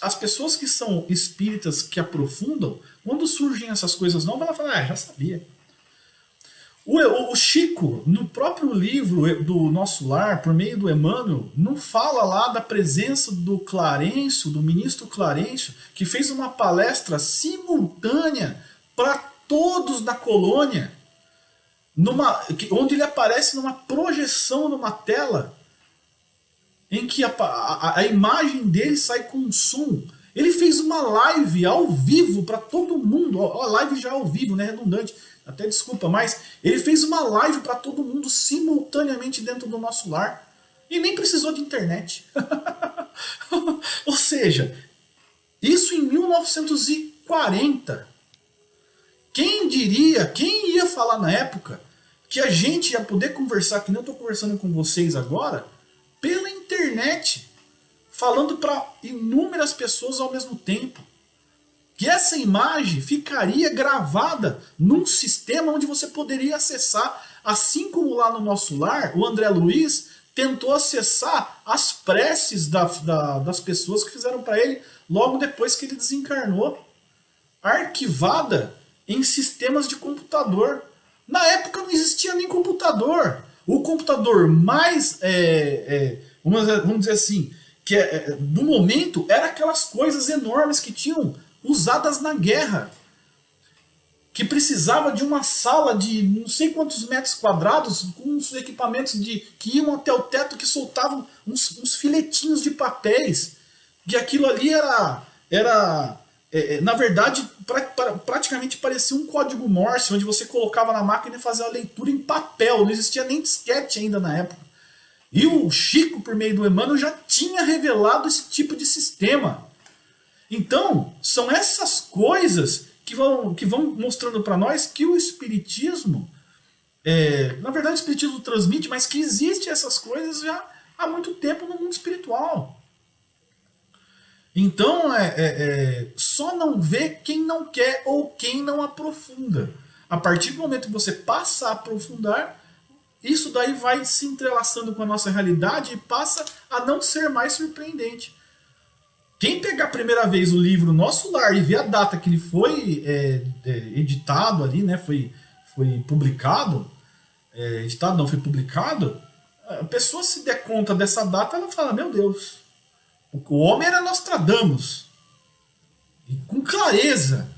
Speaker 1: As pessoas que são espíritas, que aprofundam, quando surgem essas coisas novas, ela fala, já sabia. O Chico, no próprio livro do Nosso Lar, por meio do Emmanuel, não fala lá da presença do Clarencio, do ministro Clarencio, que fez uma palestra simultânea para todos da colônia, onde ele aparece numa projeção numa tela, em que a imagem dele sai com um som. Ele fez uma live ao vivo para todo mundo. A live já ao vivo, né? Redundante. Até desculpa, mas ele fez uma live para todo mundo simultaneamente dentro do Nosso Lar. E nem precisou de internet. Ou seja, isso em 1940. Quem diria, quem ia falar na época que a gente ia poder conversar, que nem eu estou conversando com vocês agora, pela internet, falando para inúmeras pessoas ao mesmo tempo. Que essa imagem ficaria gravada num sistema onde você poderia acessar, assim como lá no Nosso Lar, o André Luiz tentou acessar as preces das pessoas que fizeram para ele logo depois que ele desencarnou, arquivada em sistemas de computador. Na época não existia nem computador. O computador mais, vamos dizer assim, do momento, era aquelas coisas enormes que tinham usadas na guerra, que precisava de uma sala de não sei quantos metros quadrados, com uns equipamentos que iam até o teto, que soltavam uns filetinhos de papéis, que aquilo ali na verdade, praticamente parecia um código Morse, onde você colocava na máquina e fazia a leitura em papel. Não existia nem disquete ainda na época. E o Chico, por meio do Emmanuel, já tinha revelado esse tipo de sistema. Então, são essas coisas que vão mostrando para nós que o Espiritismo, na verdade o Espiritismo transmite, mas que existem essas coisas já há muito tempo no mundo espiritual. Então, só não vê quem não quer ou quem não aprofunda. A partir do momento que você passa a aprofundar, isso daí vai se entrelaçando com a nossa realidade e passa a não ser mais surpreendente. Quem pegar a primeira vez o livro Nosso Lar e ver a data que ele foi editado ali, né, foi publicado, editado não, foi publicado, a pessoa se der conta dessa data, ela fala, meu Deus, o homem era Nostradamus. E com clareza,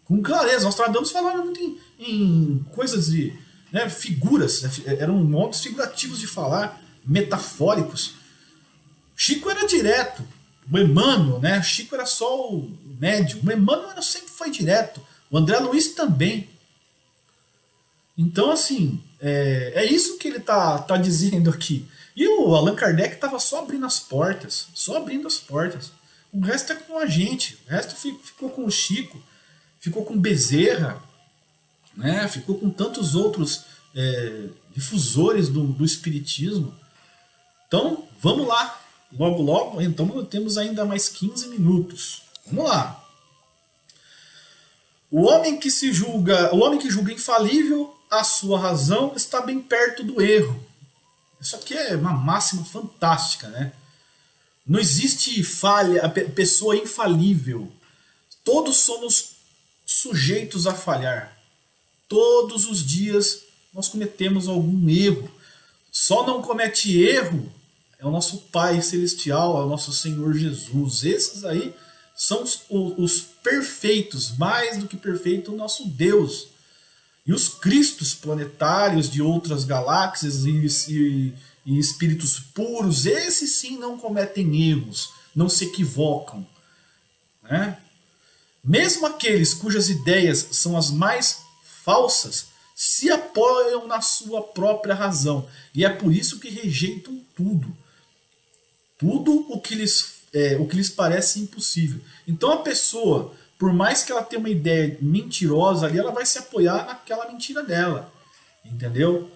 Speaker 1: Nostradamus falava muito em coisas de, né, figuras, né, eram modos figurativos de falar, metafóricos. Chico era direto. O Emmanuel, né? Chico era só o médium. O Emmanuel sempre foi direto. O André Luiz também. Então, assim, é isso que ele tá dizendo aqui. E o Allan Kardec estava só abrindo as portas. Só abrindo as portas. O resto é com a gente. O resto ficou com o Chico. Ficou com Bezerra. Né? Ficou com tantos outros difusores do Espiritismo. Então, vamos lá. Logo, logo, então temos ainda mais 15 minutos. Vamos lá. O homem que julga infalível, a sua razão está bem perto do erro. Isso aqui é uma máxima fantástica, né? Não existe pessoa infalível. Todos somos sujeitos a falhar. Todos os dias nós cometemos algum erro. Só não comete erro é o nosso Pai Celestial, é o nosso Senhor Jesus. Esses aí são os perfeitos, mais do que perfeito, o nosso Deus. E os cristos planetários de outras galáxias e espíritos puros, esses sim não cometem erros, não se equivocam. Né? Mesmo aqueles cujas ideias são as mais falsas, se apoiam na sua própria razão. E é por isso que rejeitam tudo. Tudo o que lhes parece impossível. Então a pessoa, por mais que ela tenha uma ideia mentirosa ali, ela vai se apoiar naquela mentira dela. Entendeu?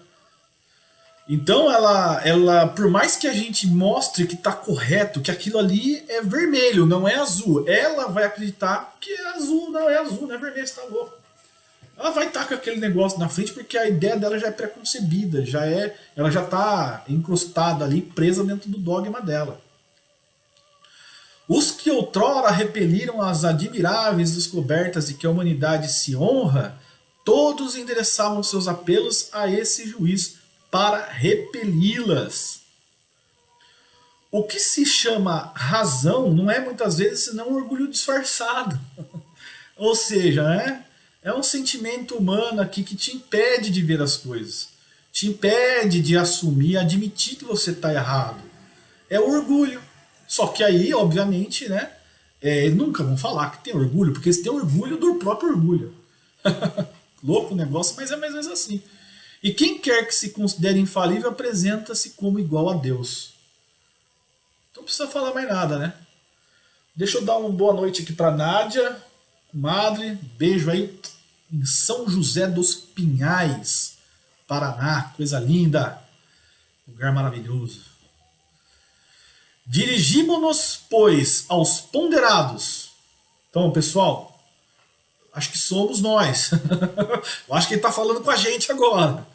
Speaker 1: Então ela por mais que a gente mostre que está correto, que aquilo ali é vermelho, não é azul, ela vai acreditar que é azul, não é vermelho, você tá louco. Ela vai estar com aquele negócio na frente porque a ideia dela já é preconcebida, ela já está encrustada ali, presa dentro do dogma dela. Os que outrora repeliram as admiráveis descobertas de que a humanidade se honra, todos endereçavam seus apelos a esse juiz para repeli-las. O que se chama razão não é muitas vezes senão um orgulho disfarçado. Ou seja, né? É um sentimento humano aqui que te impede de ver as coisas. Te impede de assumir, admitir que você está errado. É o orgulho. Só que aí, obviamente, né? Nunca vão falar que tem orgulho, porque eles têm orgulho do próprio orgulho. Louco o negócio, mas é mais ou menos assim. E quem quer que se considere infalível apresenta-se como igual a Deus. Então não precisa falar mais nada, né? Deixa eu dar uma boa noite aqui para Nádia, comadre. Beijo aí em São José dos Pinhais, Paraná. Coisa linda. Lugar maravilhoso. Dirigimo-nos, pois, aos ponderados. Então, pessoal, acho que somos nós. Eu acho que ele está falando com a gente agora.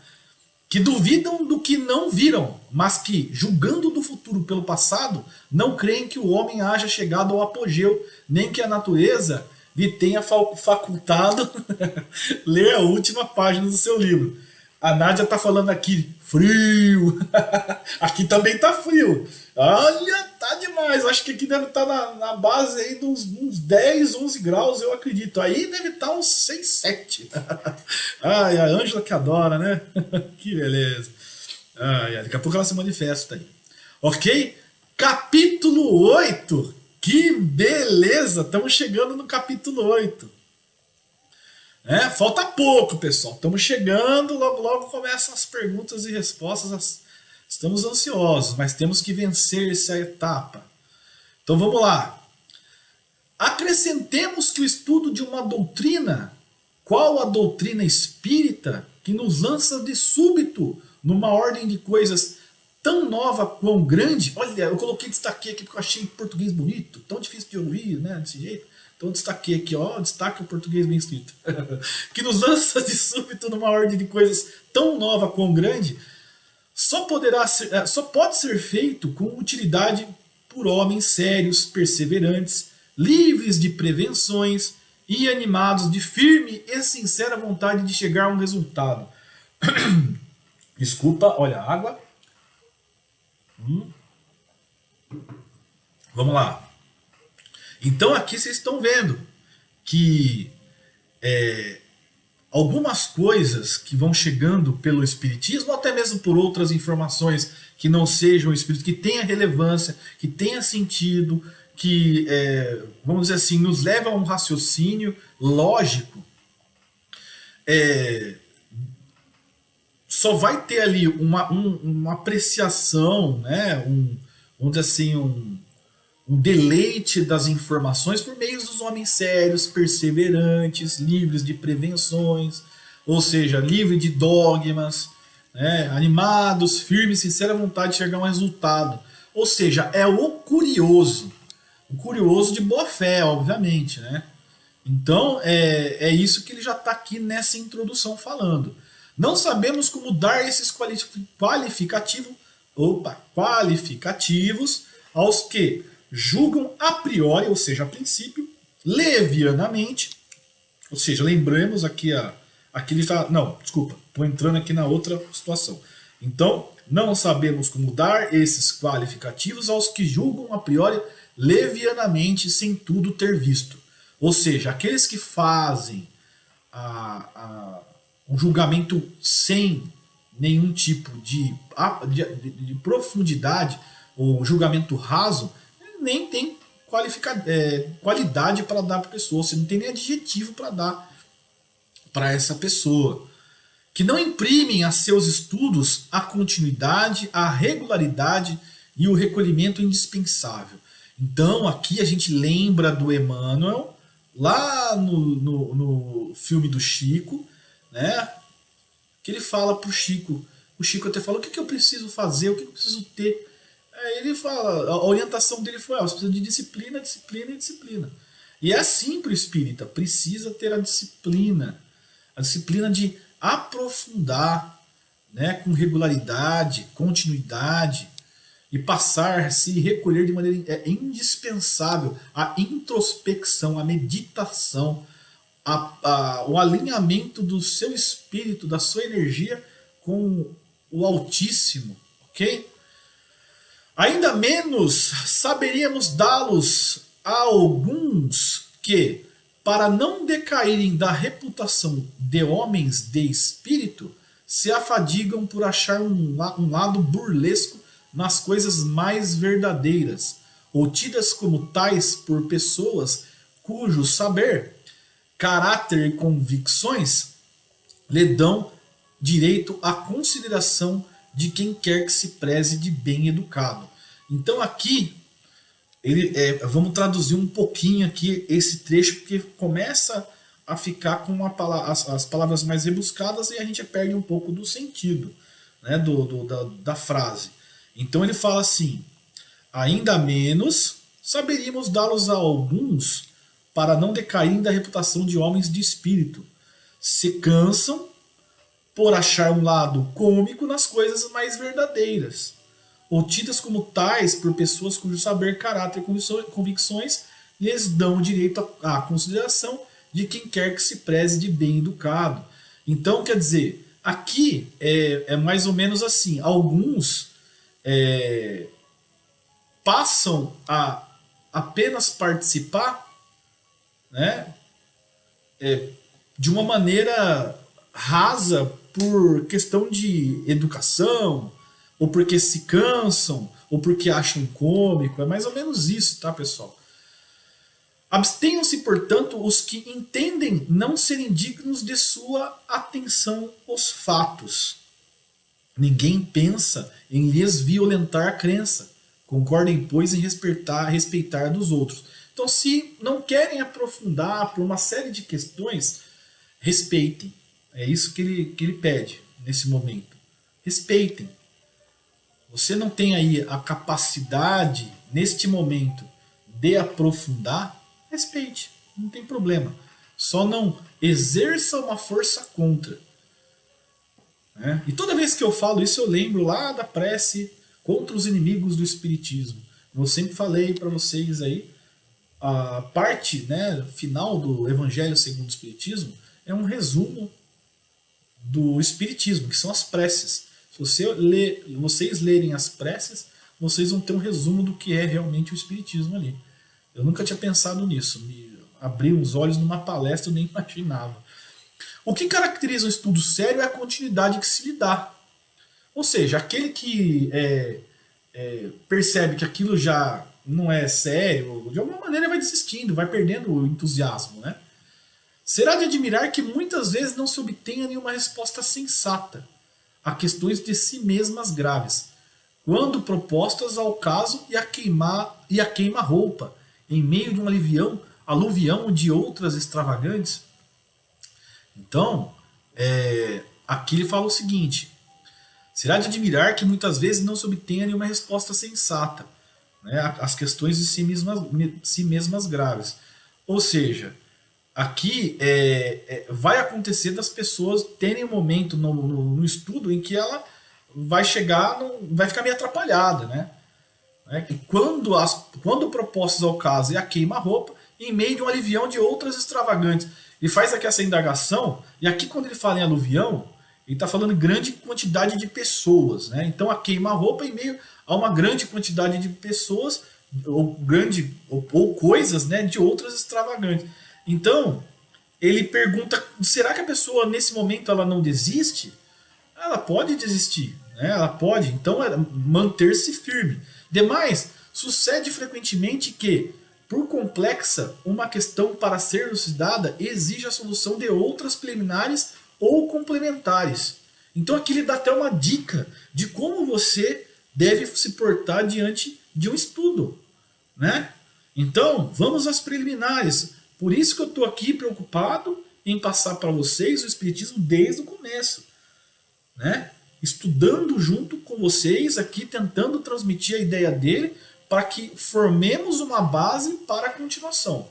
Speaker 1: Que duvidam do que não viram, mas que, julgando do futuro pelo passado, não creem que o homem haja chegado ao apogeu, nem que a natureza lhe tenha facultado ler a última página do seu livro. A Nádia está falando aqui, frio. Aqui também tá frio. Olha, tá demais. Acho que aqui deve estar na base aí de uns 10, 11 graus, eu acredito. Aí deve estar uns 6, 7. Ai, a Ângela que adora, né? Que beleza. Ai, daqui a pouco ela se manifesta aí. Ok? Capítulo 8. Que beleza. Estamos chegando no capítulo 8. Falta pouco, pessoal. Estamos chegando, logo logo começam as perguntas e respostas. Estamos ansiosos, mas temos que vencer essa etapa. Então vamos lá. Acrescentemos que o estudo de uma doutrina, qual a doutrina espírita, que nos lança de súbito numa ordem de coisas tão nova quão grande. Olha, eu coloquei, destaquei aqui porque eu achei português bonito, tão difícil de ouvir, né, desse jeito. Então eu destaquei aqui, ó, destaque o português bem escrito. Que nos lança de súbito numa ordem de coisas tão nova quão grande, só pode ser feito com utilidade por homens sérios, perseverantes, livres de prevenções e animados de firme e sincera vontade de chegar a um resultado. Desculpa, olha, água. Vamos lá. Então aqui vocês estão vendo que algumas coisas que vão chegando pelo espiritismo, ou até mesmo por outras informações que não sejam o espírito, que tenha relevância, que tenha sentido, que, vamos dizer assim, nos leva a um raciocínio lógico, só vai ter ali uma apreciação, né? Vamos dizer assim, um deleite das informações por meio dos homens sérios, perseverantes, livres de prevenções, ou seja, livre de dogmas, né, animados, firmes, sincera vontade de chegar a um resultado. Ou seja, é o curioso de boa fé, obviamente, né? Então é isso que ele já está aqui nessa introdução falando. Não sabemos como dar esses qualificativos aos que julgam a priori, ou seja, a princípio, levianamente, ou seja, lembramos aqui aqui ele está, não, desculpa, estou entrando aqui na outra situação. Então, não sabemos como dar esses qualificativos aos que julgam a priori levianamente sem tudo ter visto. Ou seja, aqueles que fazem um julgamento sem nenhum tipo de profundidade, ou julgamento raso, nem tem qualidade para dar para a pessoa, você não tem nem adjetivo para dar para essa pessoa. Que não imprimem a seus estudos a continuidade, a regularidade e o recolhimento indispensável. Então aqui a gente lembra do Emmanuel, lá no filme do Chico, né? Que ele fala para o Chico até fala, o que eu preciso fazer, o que eu preciso ter. Aí ele fala, a orientação dele foi, você precisa de disciplina, disciplina e disciplina. E é assim para o espírita, precisa ter a disciplina de aprofundar, né, com regularidade, continuidade, e passar a se recolher de maneira indispensável a introspecção, a meditação, o alinhamento do seu espírito, da sua energia com o Altíssimo, ok? Ainda menos saberíamos dá-los a alguns que, para não decaírem da reputação de homens de espírito, se afadigam por achar um lado burlesco nas coisas mais verdadeiras, ou tidas como tais por pessoas cujo saber, caráter e convicções lhe dão direito à consideração de quem quer que se preze de bem educado. Então aqui, vamos traduzir um pouquinho aqui esse trecho, porque começa a ficar com as palavras mais rebuscadas e a gente perde um pouco do sentido, né, da frase. Então ele fala assim, ainda menos saberíamos dá-los a alguns para não decaírem da reputação de homens de espírito. Se cansam por achar um lado cômico nas coisas mais verdadeiras, ou tidas como tais por pessoas cujo saber, caráter e convicções lhes dão direito à consideração de quem quer que se preze de bem educado. Então, quer dizer, aqui é mais ou menos assim, alguns passam a apenas participar, né, de uma maneira rasa por questão de educação, ou porque se cansam, ou porque acham cômico. É mais ou menos isso, tá, pessoal? Abstenham-se, portanto, os que entendem não serem dignos de sua atenção os fatos. Ninguém pensa em lhes violentar a crença. Concordem, pois, em respeitar dos outros. Então, se não querem aprofundar por uma série de questões, respeitem. É isso que ele pede nesse momento. Respeitem. você não tem aí a capacidade, neste momento, de aprofundar, respeite, não tem problema. Só não exerça uma força contra. Né? E toda vez que eu falo isso, eu lembro lá da prece contra os inimigos do Espiritismo. Eu sempre falei para vocês aí, a parte, né, final do Evangelho segundo o Espiritismo é um resumo do Espiritismo, que são as preces. Se vocês lerem as preces, vocês vão ter um resumo do que é realmente o Espiritismo ali. Eu nunca tinha pensado nisso, me abriu os olhos numa palestra, eu nem imaginava. O que caracteriza um estudo sério é a continuidade que se lhe dá. Ou seja, aquele que percebe que aquilo já não é sério, de alguma maneira vai desistindo, vai perdendo o entusiasmo, né? Será de admirar que muitas vezes não se obtenha nenhuma resposta sensata a questões de si mesmas graves, quando propostas ao caso e a queima-roupa, em meio de um aluvião de outras extravagantes. Então, aqui ele fala o seguinte: será de admirar que muitas vezes não se obtenha nenhuma resposta sensata, né, às questões de si mesmas graves. Ou seja, aqui vai acontecer das pessoas terem um momento no estudo em que ela vai ficar meio atrapalhada, né? E quando propostas ao caso e a queima-roupa, em meio de um aluvião de outras extravagantes. Ele faz aqui essa indagação, e aqui quando ele fala em aluvião, ele está falando grande quantidade de pessoas, né? Então a queima-roupa em meio a uma grande quantidade de pessoas, ou coisas, né, de outras extravagantes. Então, ele pergunta, será que a pessoa nesse momento ela não desiste? Ela pode desistir, né? Ela pode, então, manter-se firme. Demais, sucede frequentemente que, por complexa uma questão para ser elucidada, exige a solução de outras preliminares ou complementares. Então aqui ele dá até uma dica de como você deve se portar diante de um estudo, né? Então, vamos às preliminares. Por isso que eu estou aqui preocupado em passar para vocês o Espiritismo desde o começo, né? Estudando junto com vocês aqui, tentando transmitir a ideia dele para que formemos uma base para a continuação.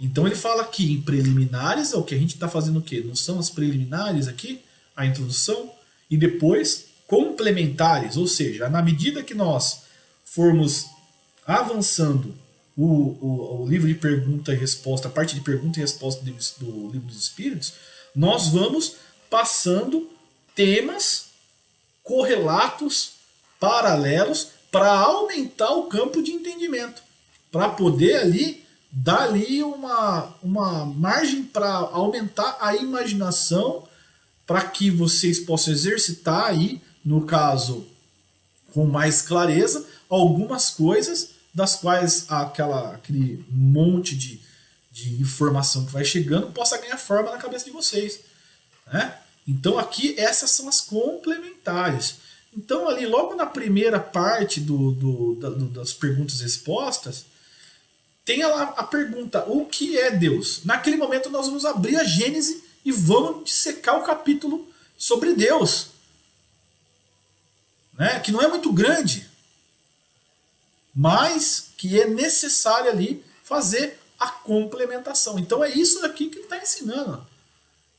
Speaker 1: Então ele fala aqui em preliminares, é o que a gente está fazendo o quê? Não são as preliminares aqui, a introdução, e depois complementares, ou seja, na medida que nós formos avançando o livro de pergunta e resposta, a parte de pergunta e resposta do Livro dos Espíritos, nós vamos passando temas correlatos, paralelos, para aumentar o campo de entendimento, para poder ali dar ali uma margem para aumentar a imaginação, para que vocês possam exercitar aí, no caso, com mais clareza, algumas coisas das quais aquele monte de informação que vai chegando possa ganhar forma na cabeça de vocês, né? Então aqui essas são as complementares. Então ali logo na primeira parte das perguntas e respostas tem lá a pergunta: o que é Deus? Naquele momento nós vamos abrir a Gênese e vamos dissecar o capítulo sobre Deus, né? Que não é muito grande, mas que é necessário ali fazer a complementação. Então é isso daqui que ele está ensinando.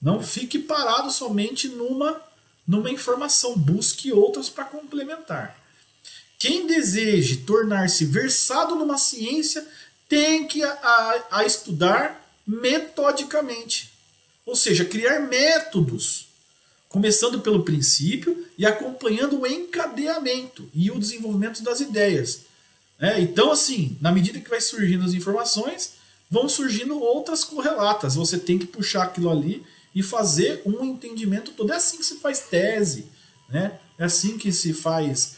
Speaker 1: Não fique parado somente numa informação, busque outras para complementar. Quem deseje tornar-se versado numa ciência tem que a estudar metodicamente. Ou seja, criar métodos, começando pelo princípio e acompanhando o encadeamento e o desenvolvimento das ideias. Então, assim, na medida que vai surgindo as informações, vão surgindo outras correlatas. Você tem que puxar aquilo ali e fazer um entendimento todo. É assim que se faz tese, né? É assim que se faz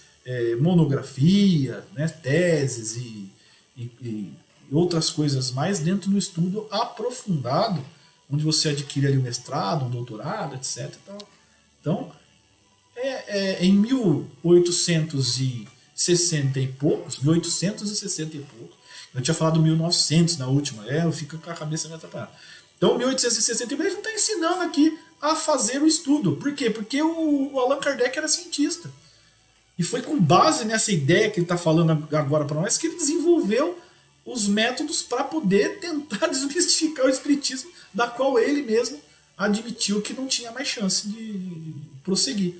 Speaker 1: monografia, né? Teses e outras coisas mais dentro do estudo aprofundado, onde você adquire ali um mestrado, um doutorado, etc. Então, em 1860 e poucos, eu tinha falado 1900 na última, eu fico com a cabeça meio atrapalhada. Então, 1860 ele está ensinando aqui a fazer o estudo. Por quê? Porque o Allan Kardec era cientista. E foi com base nessa ideia que ele está falando agora para nós que ele desenvolveu os métodos para poder tentar desmistificar o espiritismo, da qual ele mesmo admitiu que não tinha mais chance de prosseguir.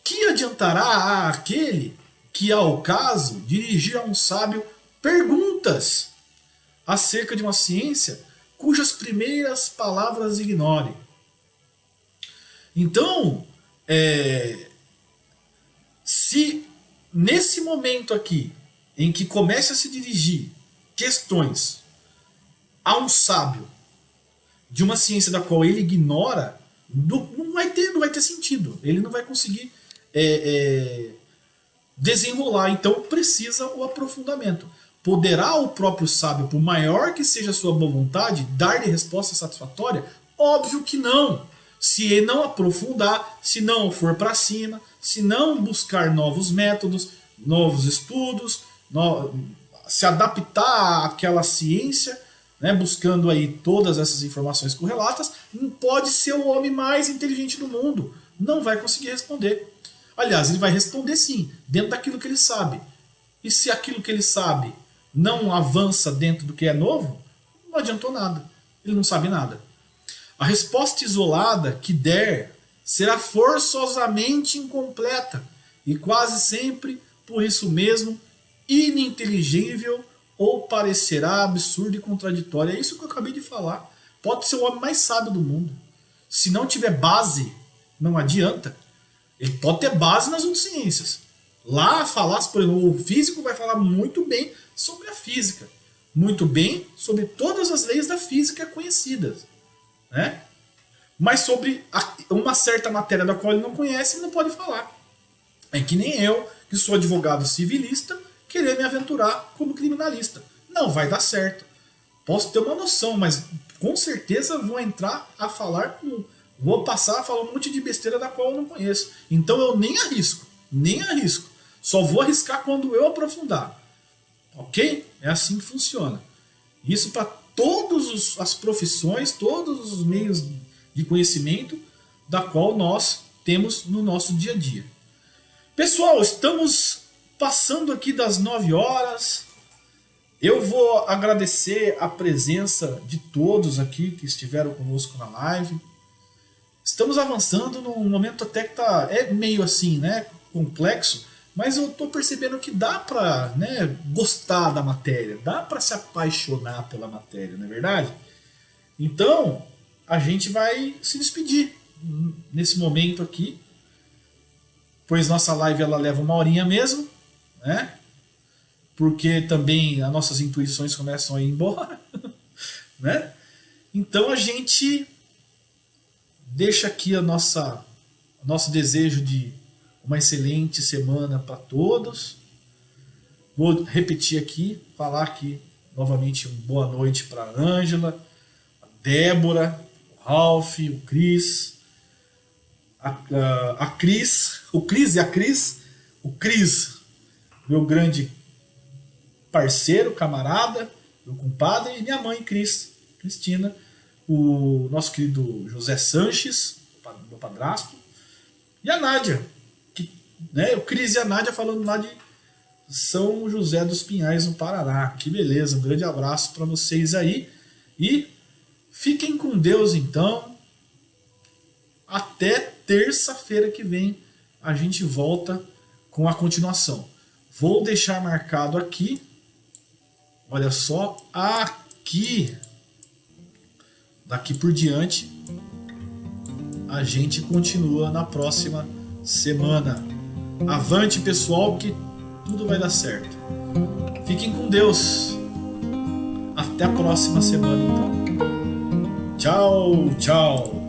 Speaker 1: Que adiantará àquele que, ao caso, dirigir a um sábio perguntas acerca de uma ciência cujas primeiras palavras ignore? Então, se nesse momento aqui, em que começa a se dirigir questões a um sábio de uma ciência da qual ele ignora, não vai ter sentido. Ele não vai conseguir desenrolar. Então precisa o aprofundamento. Poderá o próprio sábio, por maior que seja a sua boa vontade, dar-lhe resposta satisfatória? Óbvio que não. Se ele não aprofundar, se não for para cima, se não buscar novos métodos, novos estudos, se adaptar àquela ciência, né, buscando aí todas essas informações correlatas, pode ser o homem mais inteligente do mundo. Não vai conseguir responder. Aliás, ele vai responder sim, dentro daquilo que ele sabe. E se aquilo que ele sabe não avança dentro do que é novo, não adiantou nada. Ele não sabe nada. A resposta isolada que der será forçosamente incompleta e quase sempre, por isso mesmo, ininteligível ou parecerá absurdo e contraditório. É isso que eu acabei de falar. Pode ser o homem mais sábio do mundo. Se não tiver base, não adianta. Ele pode ter base nas outras ciências. Lá falar, por exemplo, o físico vai falar muito bem sobre a física. Muito bem sobre todas as leis da física conhecidas. Né? Mas sobre uma certa matéria da qual ele não conhece, ele não pode falar. É que nem eu, que sou advogado civilista, querer me aventurar como criminalista. Não vai dar certo. Posso ter uma noção, mas com certeza vou entrar a falar, vou passar a falar um monte de besteira da qual eu não conheço. Então eu nem arrisco. Só vou arriscar quando eu aprofundar. Ok? É assim que funciona. Isso para todas as profissões, todos os meios de conhecimento da qual nós temos no nosso dia a dia. Pessoal, estamos passando aqui das 9 horas. Eu vou agradecer a presença de todos aqui que estiveram conosco na live. Estamos avançando num momento até que é meio assim, né, complexo, mas eu estou percebendo que dá para, né, gostar da matéria, dá para se apaixonar pela matéria, não é verdade? Então, a gente vai se despedir nesse momento aqui, pois nossa live ela leva 1 horinha mesmo, né? Porque também as nossas intuições começam a ir embora, né? Então a gente deixa aqui o nosso desejo de uma excelente semana para todos. Vou repetir aqui, falar aqui novamente boa noite para a Ângela, a Débora, o Ralph, o Cris, a Cris, o Cris e a Cris, o Cris, meu grande parceiro, camarada, meu compadre, e minha mãe, Cristina, o nosso querido José Sanches, meu padrasto, e a Nádia, que, né, o Cris e a Nádia falando lá de São José dos Pinhais, no Paraná. Que beleza, um grande abraço para vocês aí, e fiquem com Deus então. Até terça-feira que vem a gente volta com a continuação. Vou deixar marcado aqui, olha só, aqui, daqui por diante, a gente continua na próxima semana. Avante, pessoal, que tudo vai dar certo. Fiquem com Deus. Até a próxima semana, então. Tchau, tchau.